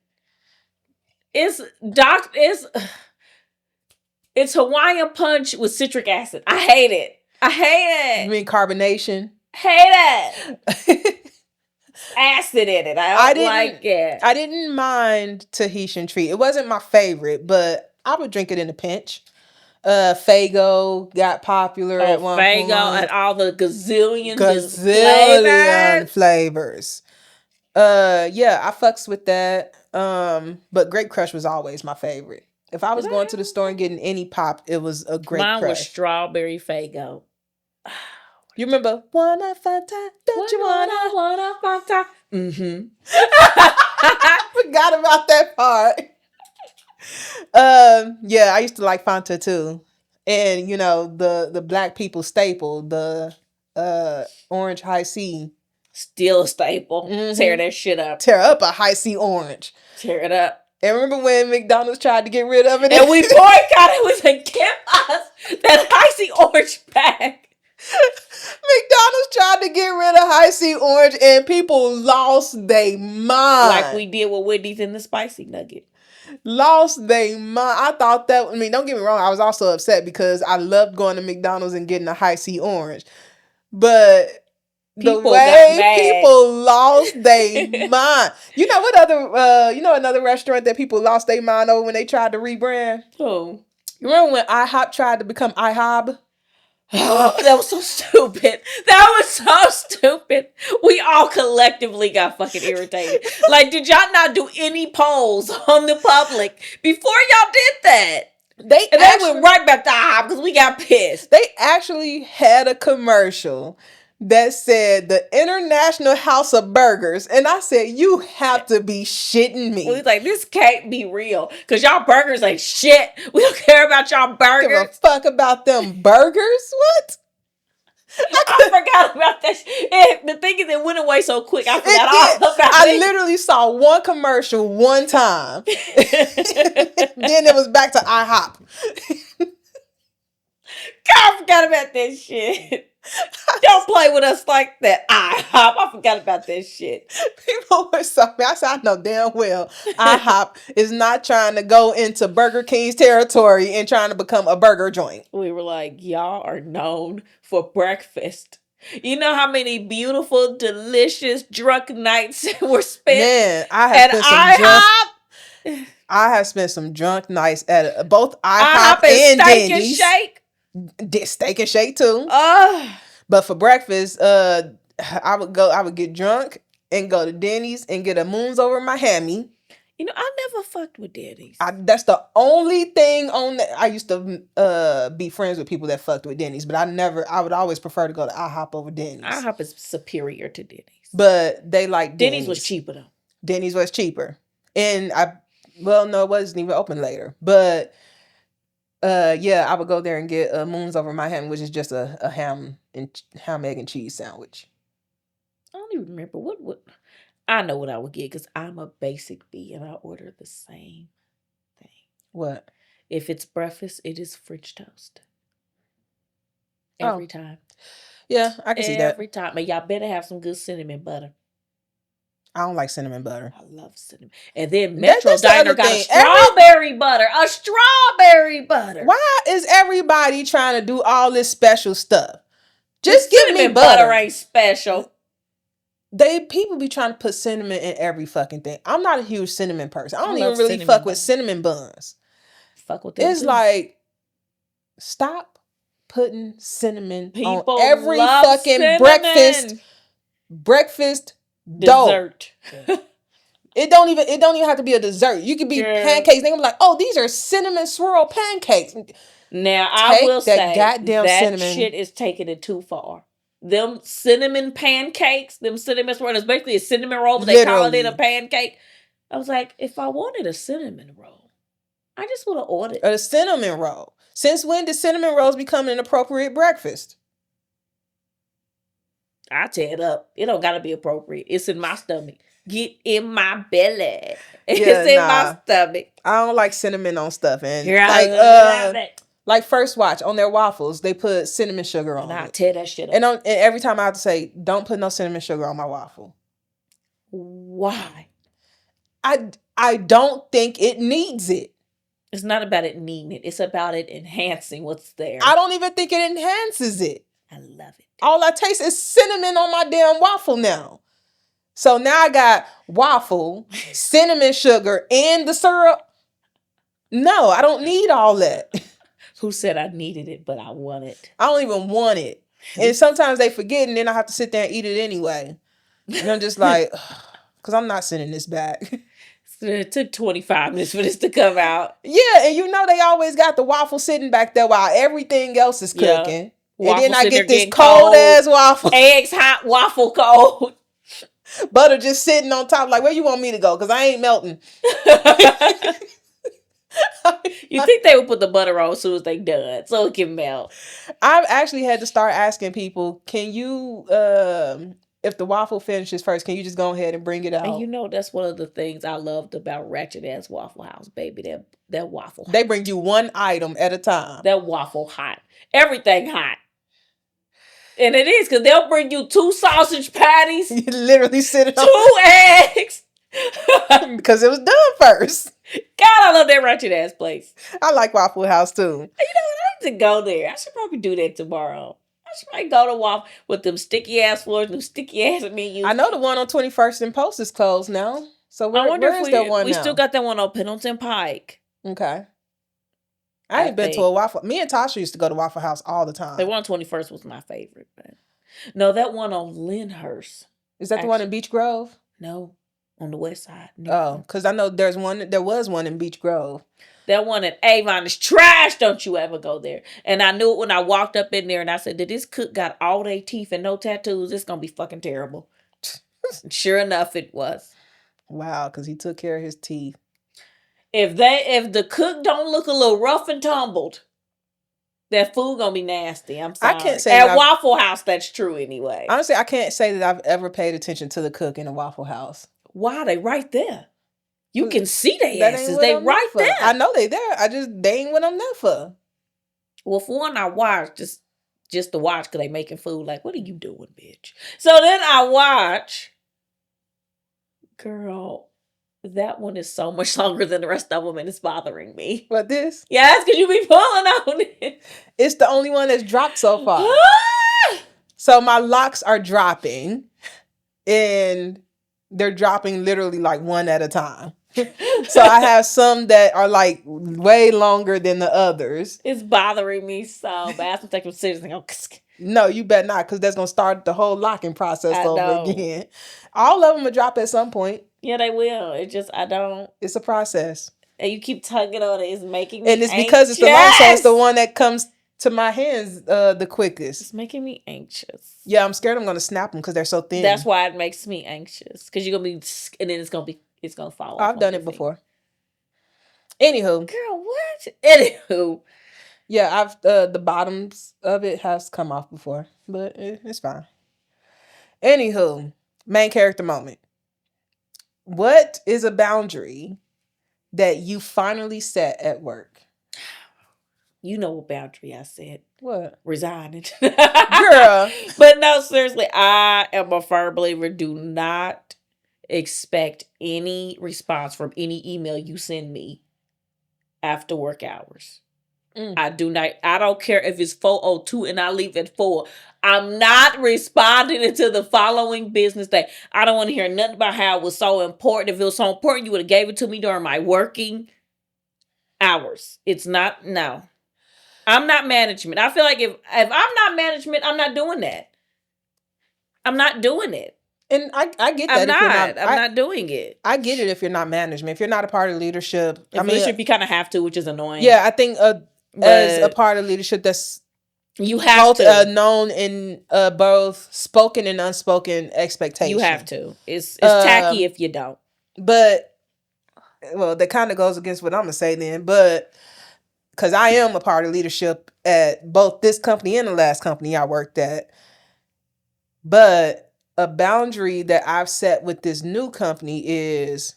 Speaker 2: It's Hawaiian Punch with citric acid. I hate it.
Speaker 1: You mean carbonation?
Speaker 2: Hate it. Acid in it. I didn't like it.
Speaker 1: I didn't mind Tahitian Treat. It wasn't my favorite, but I would drink it in a pinch. Fago got popular at one point.
Speaker 2: Fago and all the gazillion
Speaker 1: flavors. Yeah, I fucks with that. But Grape Crush was always my favorite. If I was going to the store and getting any pop, it was a Grape Crush.
Speaker 2: Mine was strawberry Fago.
Speaker 1: You remember? Wanna Fanta? Don't you wanna
Speaker 2: Fanta? Mm-hmm.
Speaker 1: I forgot about that part. Yeah, I used to like Fanta too. And you know, the black people staple, the orange high C.
Speaker 2: Still a staple. Mm-hmm. Tear that shit up.
Speaker 1: Tear up a high C orange.
Speaker 2: Tear it up.
Speaker 1: And remember when McDonald's tried to get rid of it?
Speaker 2: And we boycotted with a give us that high C orange pack.
Speaker 1: McDonald's tried to get rid of high C orange and people lost their mind.
Speaker 2: Like we did with Wendy's in the spicy nugget.
Speaker 1: Lost their mind. I thought that, I mean, don't get me wrong, I was also upset because I loved going to McDonald's and getting a high C orange. But people the way people lost their mind. You know what other, another restaurant that people lost their mind over when they tried to rebrand?
Speaker 2: Who?
Speaker 1: You remember when IHOP tried to become IHOB?
Speaker 2: Oh, that was so stupid. That was so stupid. We all collectively got fucking irritated. Like, did y'all not do any polls on the public before y'all did that? They went right back to IHOP because we got pissed.
Speaker 1: They actually had a commercial that said the International House of Burgers. And I said, you have to be shitting me.
Speaker 2: We was like, this can't be real. Because y'all burgers ain't shit. We don't care about y'all burgers.
Speaker 1: Give a fuck about them burgers? What?
Speaker 2: I forgot about that. The thing is, it went away so quick. I forgot all about it.
Speaker 1: I literally saw one commercial one time. Then it was back to IHOP.
Speaker 2: God, I forgot about that shit. Don't play with us like that. I forgot about that shit.
Speaker 1: People were so mad. I said, I know damn well IHOP is not trying to go into Burger King's territory and trying to become a burger joint.
Speaker 2: We were like, y'all are known for breakfast. You know how many beautiful, delicious, drunk nights were spent?
Speaker 1: Man, I have spent some drunk nights at both IHOP and Denny's. Steak and shake too. But for breakfast, I would get drunk and go to Denny's and get a moons over my hammy.
Speaker 2: You know, I never fucked with Denny's.
Speaker 1: That's the only thing on that. I used to be friends with people that fucked with Denny's, but I would always prefer to go to IHOP over Denny's.
Speaker 2: IHOP is superior to Denny's.
Speaker 1: But they like
Speaker 2: Denny's was cheaper though.
Speaker 1: Denny's was cheaper. And no, it wasn't even open later. But yeah, I would go there and get moons over my ham, which is just a ham, egg, and cheese sandwich.
Speaker 2: I don't even remember what. I know what I would get because I'm a basic bee and I order the same thing.
Speaker 1: What?
Speaker 2: If it's breakfast, it is French toast. Every time.
Speaker 1: Yeah, I can see that.
Speaker 2: Every time. But y'all better have some good cinnamon butter.
Speaker 1: I don't like cinnamon butter.
Speaker 2: I love cinnamon. And then Metro Diner got a strawberry butter. A strawberry butter.
Speaker 1: Why is everybody trying to do all this special stuff? Just
Speaker 2: The
Speaker 1: give me
Speaker 2: cinnamon
Speaker 1: butter.
Speaker 2: ain't special.
Speaker 1: People be trying to put cinnamon in every fucking thing. I'm not a huge cinnamon person. I don't even
Speaker 2: love
Speaker 1: really
Speaker 2: cinnamon
Speaker 1: fuck with
Speaker 2: buns.
Speaker 1: cinnamon buns.
Speaker 2: Fuck with them
Speaker 1: It's
Speaker 2: too.
Speaker 1: like, stop putting cinnamon
Speaker 2: People
Speaker 1: on every
Speaker 2: love
Speaker 1: fucking
Speaker 2: cinnamon.
Speaker 1: breakfast
Speaker 2: Dessert.
Speaker 1: It don't even have to be a dessert. You could be pancakes. They gonna be like, oh, these are cinnamon swirl pancakes.
Speaker 2: Now I will say
Speaker 1: goddamn
Speaker 2: that
Speaker 1: cinnamon
Speaker 2: shit is taking it too far. Them cinnamon pancakes, them cinnamon swirl, it's basically a cinnamon roll, but they call it in a pancake. I was like, if I wanted a cinnamon roll, I just would have ordered
Speaker 1: a cinnamon roll. Since when did cinnamon rolls become an appropriate breakfast?
Speaker 2: I tear it up. It don't gotta be appropriate. It's in my stomach. Get in my belly. It's in my stomach.
Speaker 1: I don't like cinnamon on stuff. And like First Watch on their waffles, they put cinnamon sugar on it.
Speaker 2: I tear that shit up.
Speaker 1: And every time I have to say, don't put no cinnamon sugar on my waffle.
Speaker 2: Why?
Speaker 1: I don't think it needs it.
Speaker 2: It's not about it needing it. It's about it enhancing what's there.
Speaker 1: I don't even think it enhances it.
Speaker 2: I love it.
Speaker 1: All I taste is cinnamon on my damn waffle now. So now I got waffle, cinnamon sugar, and the syrup. No, I don't need all that.
Speaker 2: Who said I needed it, but I want it?
Speaker 1: I don't even want it. And sometimes they forget, and then I have to sit there and eat it anyway. And I'm just like, because I'm not sending this back.
Speaker 2: So it took 25 minutes for this to come out.
Speaker 1: Yeah, and they always got the waffle sitting back there while everything else is cooking. Yeah. And then I get this cold ass waffle.
Speaker 2: Eggs hot, waffle cold.
Speaker 1: Butter just sitting on top, like, where you want me to go? Because I ain't melting.
Speaker 2: You think they would put the butter on as soon as they done, so it can melt.
Speaker 1: I've actually had to start asking people, can you, if the waffle finishes first, can you just go ahead and bring it out?
Speaker 2: And that's one of the things I loved about Ratchet Ass Waffle House, baby. That waffle hot.
Speaker 1: They bring you one item at a time.
Speaker 2: That waffle hot. Everything hot. And it is, because they'll bring you 2 sausage patties.
Speaker 1: You literally sit it
Speaker 2: 2 eggs.
Speaker 1: Because it was done first.
Speaker 2: God, I love that Ratchet Ass place.
Speaker 1: I like Waffle House too.
Speaker 2: You know what? I need to go there. I should probably do that tomorrow. I should probably go to Waffle with them sticky ass floors, them sticky ass menus.
Speaker 1: I know the one on 21st and Post is closed now. So where is that one now?
Speaker 2: We still got that one on Pendleton Pike.
Speaker 1: Okay. I ain't been to a Waffle. Me and Tasha used to go to Waffle House all the time.
Speaker 2: The one on 21st was my favorite. But no, that one on Lyndhurst.
Speaker 1: Is that the one in Beach Grove?
Speaker 2: No, on the west side.
Speaker 1: Oh, because I know there was one in Beach Grove.
Speaker 2: That one in Avon is trash. Don't you ever go there. And I knew it when I walked up in there and I said, did this cook got all their teeth and no tattoos? It's going to be fucking terrible. Sure enough, it was.
Speaker 1: Wow, because he took care of his teeth.
Speaker 2: If the cook don't look a little rough and tumbled, that food gonna be nasty. I'm sorry. I can't say at Waffle House that's true anyway.
Speaker 1: Honestly, I can't say that I've ever paid attention to the cook in a Waffle House.
Speaker 2: Why? They right there. You can see their asses. They right there.
Speaker 1: I know they there. They ain't what I'm there for.
Speaker 2: Well, for one, I watch just to watch because they making food. Like, what are you doing, bitch? So then I watch. Girl, that one is so much longer than the rest of them, and it's bothering me.
Speaker 1: What, this?
Speaker 2: Yeah, that's because you be pulling on it.
Speaker 1: It's the only one that's dropped so far. So my locks are dropping, and they're dropping literally like one at a time. So I have some that are like way longer than the others.
Speaker 2: It's bothering me so bad. I'm taking seriously.
Speaker 1: No, you better not, because that's going to start the whole locking process over again. All of them will drop at some point.
Speaker 2: Yeah, they will. It's
Speaker 1: a process.
Speaker 2: And you keep tugging on it. It's making me
Speaker 1: And it's
Speaker 2: anxious.
Speaker 1: because it's the long, so it's the one that comes to my hands the quickest.
Speaker 2: It's making me anxious.
Speaker 1: Yeah, I'm scared I'm going to snap them because they're so thin.
Speaker 2: That's why it makes me anxious. Because you're going to be, and then it's going to fall off.
Speaker 1: I've done it before. Anywho.
Speaker 2: Girl, what? Anywho.
Speaker 1: Yeah, I've the bottoms of it has come off before, but it's fine. Anywho, main character moment. What is a boundary that you finally set at work?
Speaker 2: You know what boundary I said.
Speaker 1: What?
Speaker 2: Resigning.
Speaker 1: Girl.
Speaker 2: But no, seriously, I am a firm believer. Do not expect any response from any email you send me after work hours. I do not. I don't care if it's 4:02 and I leave at 4. I'm not responding until the following business day. I don't want to hear nothing about how it was so important. If it was so important, you would have gave it to me during my working hours. It's not. No, I'm not management. I feel like if I'm not management, I'm not doing that. I'm not doing it.
Speaker 1: And I get
Speaker 2: I'm
Speaker 1: that if you're
Speaker 2: not.
Speaker 1: not.
Speaker 2: I'm not doing it.
Speaker 1: I get it if you're not management. If you're not a part of leadership.
Speaker 2: If leadership, you kind of have to, which is annoying.
Speaker 1: Yeah, I think as a
Speaker 2: But
Speaker 1: part of leadership, that's
Speaker 2: you have
Speaker 1: both
Speaker 2: to.
Speaker 1: known in both spoken and unspoken expectations.
Speaker 2: You have to. It's tacky if you don't.
Speaker 1: But well, that kind of goes against what I'm gonna say then. But because I am a part of leadership at both this company and the last company I worked at, but a boundary that I've set with this new company is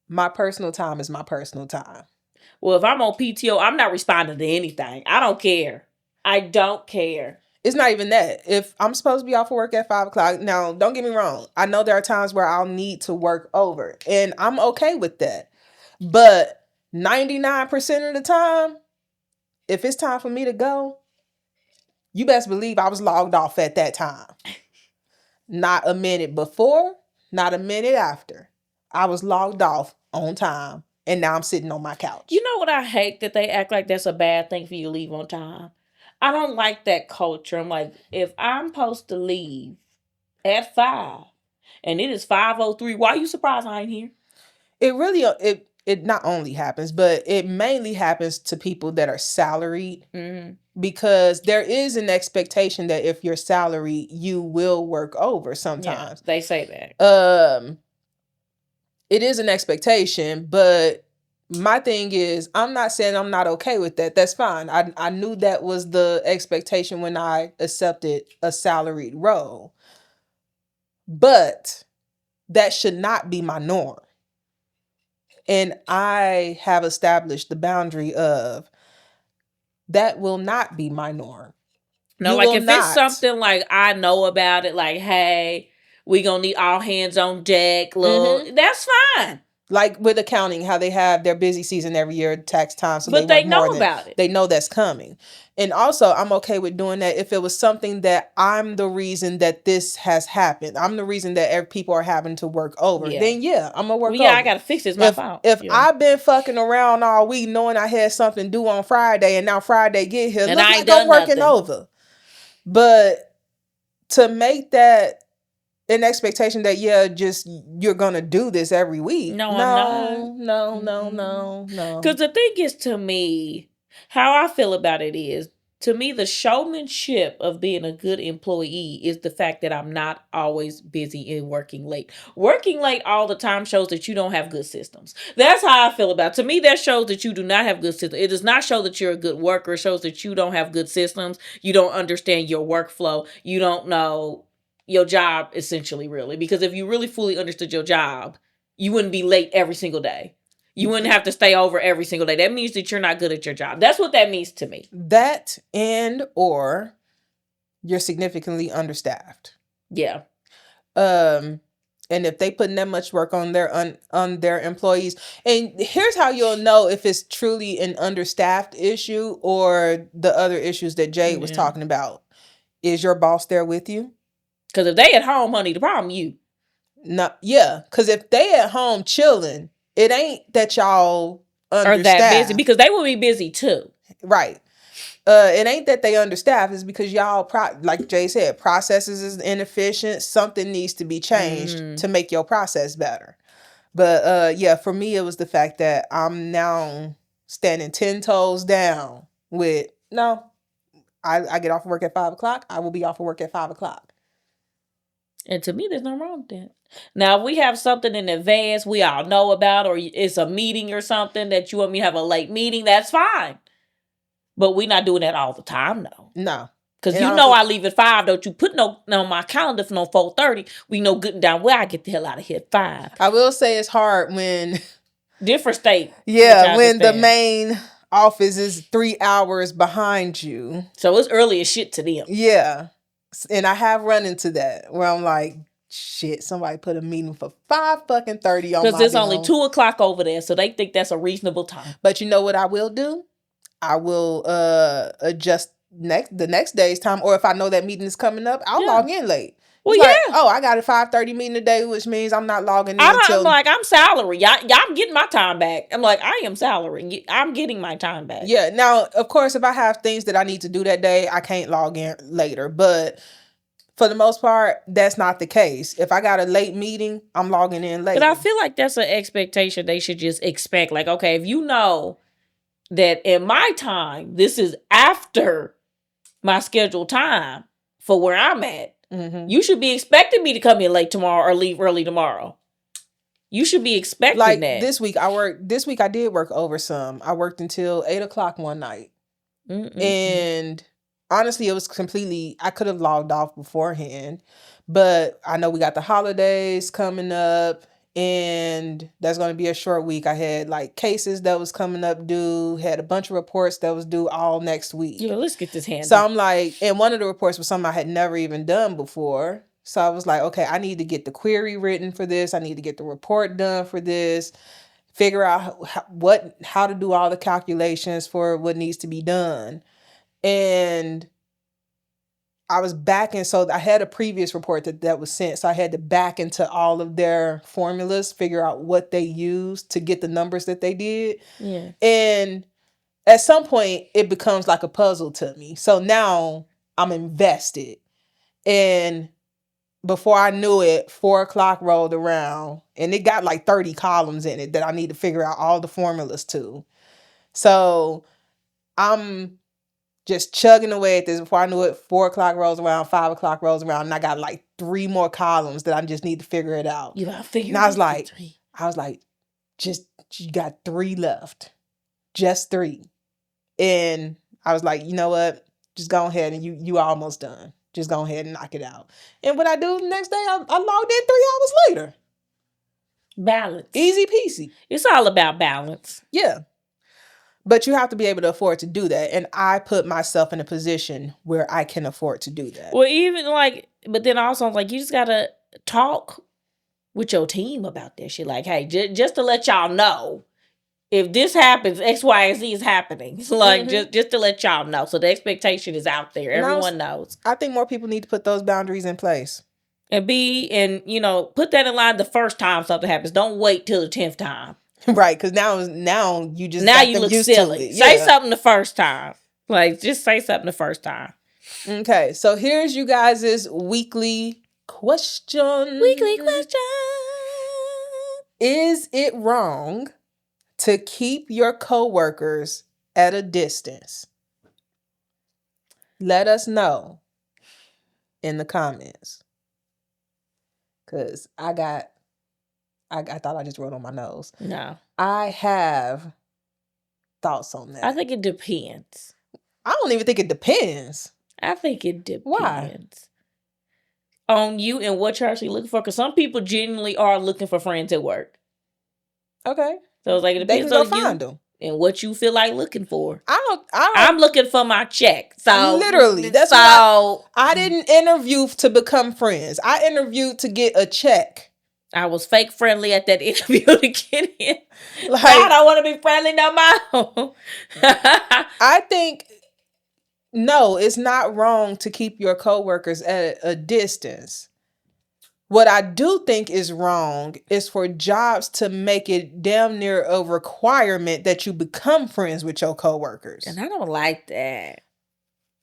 Speaker 1: my personal time is my personal time.
Speaker 2: Well, if I'm on PTO, I'm not responding to anything. I don't care. I don't care.
Speaker 1: It's not even that. If I'm supposed to be off of work at 5:00, now don't get me wrong. I know there are times where I'll need to work over, and I'm okay with that. But 99% of the time, if it's time for me to go, you best believe I was logged off at that time. Not a minute before, not a minute after. I was logged off on time, and now I'm sitting on my couch.
Speaker 2: You know what I hate? That they act like that's a bad thing for you to leave on time. I don't like that culture. I'm like, if I'm supposed to leave at 5 and it is 5:03, why are you surprised I ain't here?
Speaker 1: It really it not only happens, but it mainly happens to people that are salaried.
Speaker 2: Mm-hmm.
Speaker 1: Because there is an expectation that if you're salaried, you will work over sometimes.
Speaker 2: Yeah, they say that.
Speaker 1: It is an expectation, but my thing is, I'm not saying I'm not okay with that. That's fine. I knew that was the expectation when I accepted a salaried role. But that should not be my norm. And I have established the boundary of that will not be my norm.
Speaker 2: No,
Speaker 1: You
Speaker 2: like
Speaker 1: will
Speaker 2: if
Speaker 1: not.
Speaker 2: it's something like I know about it, like, hey, we gonna need all hands on deck, look, that's fine.
Speaker 1: Like with accounting, how they have their busy season every year, tax time. So
Speaker 2: but they know about it.
Speaker 1: They know that's coming. And also, I'm okay with doing that if it was something that I'm the reason that this has happened. I'm the reason that people are having to work over.
Speaker 2: Yeah.
Speaker 1: Then I'm gonna work over.
Speaker 2: Yeah, I gotta fix this. My fault.
Speaker 1: If I've been fucking around all week knowing I had something due on Friday and now Friday get here,
Speaker 2: and
Speaker 1: look
Speaker 2: I ain't
Speaker 1: like
Speaker 2: done
Speaker 1: I'm working
Speaker 2: nothing.
Speaker 1: over. But to make that an expectation that you're gonna do this every week.
Speaker 2: No, I'm not.
Speaker 1: No.
Speaker 2: Because the thing is, to me, how I feel about it is, to me, the showmanship of being a good employee is the fact that I'm not always busy and working late. Working late all the time shows that you don't have good systems. That's how I feel about it. To me, that shows that you do not have good systems. It does not show that you're a good worker. It shows that you don't have good systems. You don't understand your workflow. You don't know your job, essentially, really. Because if you really fully understood your job, you wouldn't be late every single day. You wouldn't have to stay over every single day. That means that you're not good at your job. That's what that means to me.
Speaker 1: That or you're significantly understaffed.
Speaker 2: Yeah.
Speaker 1: And if they putting that much work on their employees, and here's how you'll know if it's truly an understaffed issue or the other issues that Jade was talking about. Is your boss there with you?
Speaker 2: Because if they at home, honey, the problem you.
Speaker 1: No, yeah. Because if they at home chilling, it ain't that y'all
Speaker 2: are that busy, because they will be busy too.
Speaker 1: Right. It ain't that they understaffed. It's because y'all, like Jay said, processes is inefficient. Something needs to be changed to make your process better. But for me, it was the fact that I'm now standing 10 toes down with, no, I get off of work at 5:00. I will be off of work at 5:00.
Speaker 2: And to me, there's nothing wrong with that. Now, if we have something in advance we all know about, or it's a meeting or something that you want me to have a late meeting, that's fine. But we're not doing that all the time, though.
Speaker 1: No.
Speaker 2: Because I leave at 5. Don't you put no on my calendar for no 4:30. We know good and down where I get the hell out of here at 5.
Speaker 1: I will say it's hard when...
Speaker 2: different state.
Speaker 1: Yeah, when the main office is 3 hours behind you.
Speaker 2: So it's early as shit to them.
Speaker 1: Yeah. And I have run into that where I'm like, shit, somebody put a meeting for 5:30 on my
Speaker 2: because it's only 2:00 over there, so they think that's a reasonable time.
Speaker 1: But you know what I will do? I will adjust the next day's time, or if I know that meeting is coming up, I'll
Speaker 2: Yeah.
Speaker 1: log in late.
Speaker 2: Well,
Speaker 1: It's like,
Speaker 2: yeah.
Speaker 1: oh, I got a 5:30 meeting today, which means I'm not logging in
Speaker 2: I'm
Speaker 1: until
Speaker 2: like, I'm salary. Y'all getting my time back. I'm like, I am salary. I'm getting my time back.
Speaker 1: Yeah. Now, of course, if I have things that I need to do that day, I can't log in later. But for the most part, that's not the case. If I got a late meeting, I'm logging in late.
Speaker 2: But I feel like that's an expectation they should just expect. Like, okay, if you know that in my time, this is after my scheduled time for where I'm at, you should be expecting me to come in late tomorrow or leave early tomorrow. You should be expecting
Speaker 1: like
Speaker 2: that.
Speaker 1: This week I did work over some. I worked until 8:00 one night. And honestly, it was completely, I could have logged off beforehand, but I know we got the holidays coming up and that's going to be a short week. I had like cases that was coming up due, had a bunch of reports that was due all next week.
Speaker 2: Yeah, let's get this handled.
Speaker 1: So I'm like, and one of the reports was something I had never even done before. So I was like, okay, I need to get the query written for this. I need to get the report done for this. Figure out how to do all the calculations for what needs to be done. And I was backing, so I had a previous report that was sent, so I had to back into all of their formulas, figure out what they used to get the numbers that they did.
Speaker 2: Yeah.
Speaker 1: And at some point, it becomes like a puzzle to me. So now I'm invested. And before I knew it, 4:00 rolled around, and it got like 30 columns in it that I need to figure out all the formulas to. So I'm just chugging away at this. Before I knew it, 4:00 rolls around, 5:00 rolls around, and I got like 3 more columns that I just need to figure it out.
Speaker 2: You gotta figure
Speaker 1: and I was like, just, you got 3 left. Just 3. And I was like, you know what? Just go ahead and you almost done. Just go ahead and knock it out. And what I do the next day, I logged in 3 hours later.
Speaker 2: Balance.
Speaker 1: Easy peasy.
Speaker 2: It's all about balance.
Speaker 1: Yeah. But you have to be able to afford to do that. And I put myself in a position where I can afford to do that.
Speaker 2: Well, even like, but then also like, you just gotta talk with your team about that shit. Like, hey, just to let y'all know, if this happens, X, Y, and Z is happening. Like, just to let y'all know. So the expectation is out there. Everyone knows.
Speaker 1: I think more people need to put those boundaries in place.
Speaker 2: And put that in line the first time something happens. Don't wait till the 10th time.
Speaker 1: Right, because now you just
Speaker 2: now
Speaker 1: got
Speaker 2: you
Speaker 1: them
Speaker 2: look
Speaker 1: used
Speaker 2: silly.
Speaker 1: To it.
Speaker 2: Say something the first time. Like, just say something the first time.
Speaker 1: Okay, so here's you guys' weekly question.
Speaker 2: Weekly question.
Speaker 1: Is it wrong to keep your coworkers at a distance? Let us know in the comments. Because I thought I just wrote on my nose.
Speaker 2: No.
Speaker 1: I have thoughts on that.
Speaker 2: I think it depends.
Speaker 1: I don't even think it depends.
Speaker 2: I think it depends.
Speaker 1: Why?
Speaker 2: On you and what you're actually looking for. Because some people genuinely are looking for friends at work.
Speaker 1: Okay.
Speaker 2: So it's like, it depends on you and what you feel like looking for. I'm looking for my check. So
Speaker 1: literally, that's why I didn't interview to become friends. I interviewed to get a check.
Speaker 2: I was fake friendly at that interview to get in. Like, I don't want to be friendly no more.
Speaker 1: I think, no, it's not wrong to keep your coworkers at a distance. What I do think is wrong is for jobs to make it damn near a requirement that you become friends with your coworkers.
Speaker 2: And I don't like that.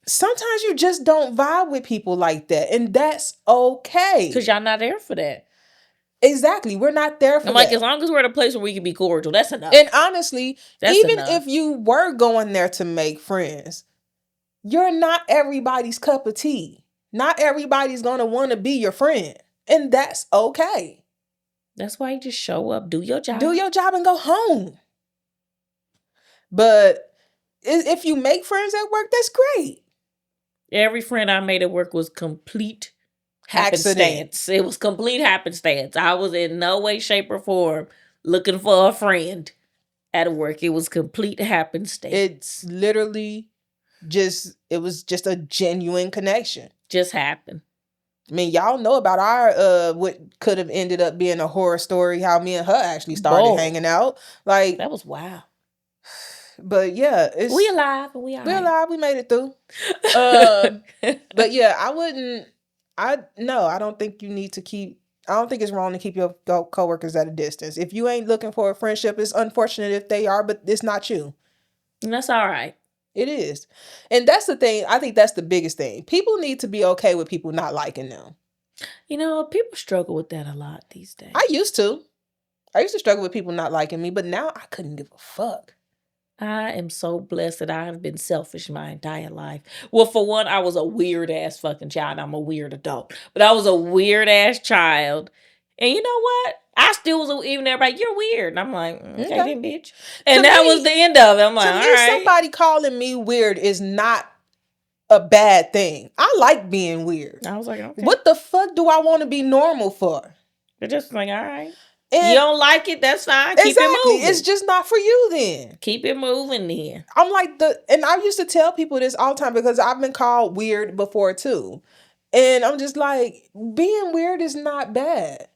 Speaker 1: Sometimes you just don't vibe with people like that, and that's okay.
Speaker 2: Because y'all not there for that.
Speaker 1: Exactly. We're not there for that.
Speaker 2: I'm like, as long as we're at a place where we can be cordial, that's enough.
Speaker 1: And honestly, even
Speaker 2: enough.
Speaker 1: If you were going there to make friends, you're not everybody's cup of tea. Not everybody's going to want to be your friend. And that's okay.
Speaker 2: That's why you just show up, do your job.
Speaker 1: Do your job and go home. But if you make friends at work, that's great.
Speaker 2: Every friend I made at work was complete happenstance. It was complete happenstance. I was in no way, shape, or form looking for a friend at work. It was complete happenstance.
Speaker 1: It's literally it was just a genuine connection.
Speaker 2: Just happened.
Speaker 1: I mean, y'all know about our what could have ended up being a horror story, how me and her actually started hanging out. Like,
Speaker 2: that was wild.
Speaker 1: But yeah,
Speaker 2: we alive and we all
Speaker 1: we're
Speaker 2: right.
Speaker 1: alive. We made it through. But yeah, I don't think you need to keep. I don't think it's wrong to keep your coworkers at a distance. If you ain't looking for a friendship, it's unfortunate if they are, but it's not you.
Speaker 2: And that's all right.
Speaker 1: It is. And that's the thing. I think that's the biggest thing. People need to be okay with people not liking them.
Speaker 2: You know, people struggle with that a lot these days.
Speaker 1: I used to struggle with people not liking me, but now I couldn't give a fuck.
Speaker 2: I am so blessed that I have been selfish my entire life. Well, for one, I was a weird ass fucking child. I'm a weird adult, but I was a weird ass child. And you know what? I still was, even everybody, you're weird. And I'm like, okay then, bitch. And that was the end of it. I'm like, all right.
Speaker 1: Somebody calling me weird is not a bad thing. I like being weird.
Speaker 2: I was like, okay.
Speaker 1: What the fuck do I want to be normal for?
Speaker 2: They're just like, all right.
Speaker 1: And
Speaker 2: you don't like it, that's fine. Keep it moving.
Speaker 1: It's just not for you then.
Speaker 2: Keep it moving then.
Speaker 1: I'm like and I used to tell people this all the time because I've been called weird before too. And I'm just like, being weird is not bad.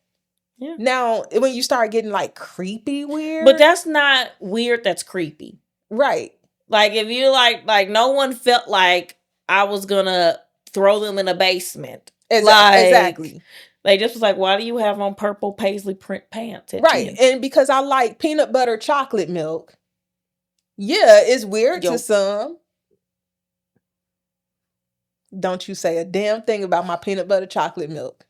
Speaker 2: Yeah.
Speaker 1: Now, when you start getting like creepy weird.
Speaker 2: But that's not weird, that's creepy.
Speaker 1: Right.
Speaker 2: Like if you like no one felt like I was gonna throw them in a basement.
Speaker 1: Exactly.
Speaker 2: They just was like, why do you have on purple paisley print pants?
Speaker 1: Right. 10? And because I like peanut butter chocolate milk. Yeah, it's weird to some. Don't you say a damn thing about my peanut butter chocolate milk.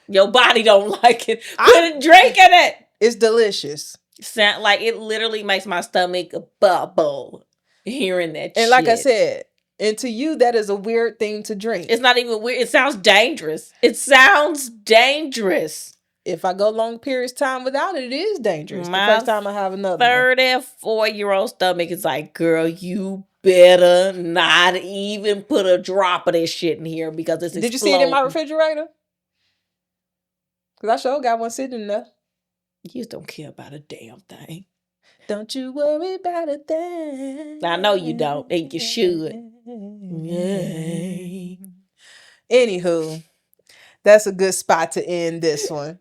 Speaker 2: Your body don't like it. Put a drink in it.
Speaker 1: It's delicious.
Speaker 2: Sound like it literally makes my stomach bubble hearing that shit.
Speaker 1: And like I said, and to you, that is a weird thing to drink.
Speaker 2: It's not even weird. It sounds dangerous. If
Speaker 1: I go long periods of time without it, it is dangerous. The first time I have another
Speaker 2: 34-year-old stomach is like, girl, you better not even put a drop of this shit in here because it's exploding.
Speaker 1: Did you see it in my refrigerator? Because I sure got one sitting in there.
Speaker 2: You just don't care about a damn thing.
Speaker 1: Don't you worry about a thing.
Speaker 2: I know you don't, and you should. Yay.
Speaker 1: Anywho, that's a good spot to end this one.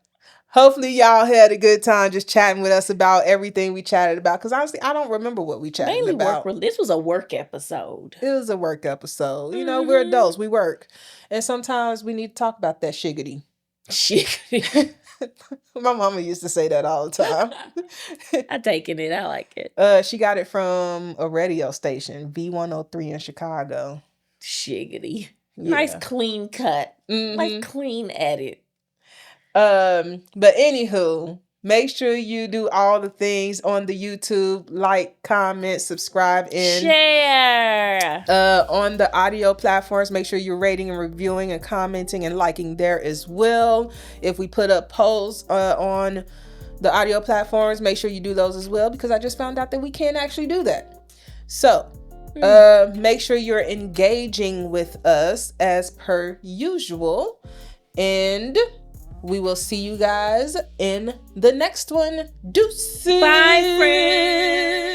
Speaker 1: Hopefully y'all had a good time just chatting with us about everything we chatted about. Because honestly, I don't remember what we chatted about.
Speaker 2: This was a work episode.
Speaker 1: It was a work episode. You know, we're adults. We work. And sometimes we need to talk about that shiggity.
Speaker 2: Shiggity.
Speaker 1: My mama used to say that all the time.
Speaker 2: I taken it. I like it.
Speaker 1: She got it from a radio station, V103 in Chicago.
Speaker 2: Shiggity. Yeah. Nice clean cut. Mm-hmm. Nice clean edit.
Speaker 1: But anywho, make sure you do all the things on the YouTube, like, comment, subscribe, and
Speaker 2: share.
Speaker 1: On the audio platforms, make sure you're rating and reviewing and commenting and liking there as well. If we put up polls on the audio platforms, make sure you do those as well, because I just found out that we can't actually do that. So make sure you're engaging with us as per usual, and we will see you guys in the next one. Deuces.
Speaker 2: Bye, friends.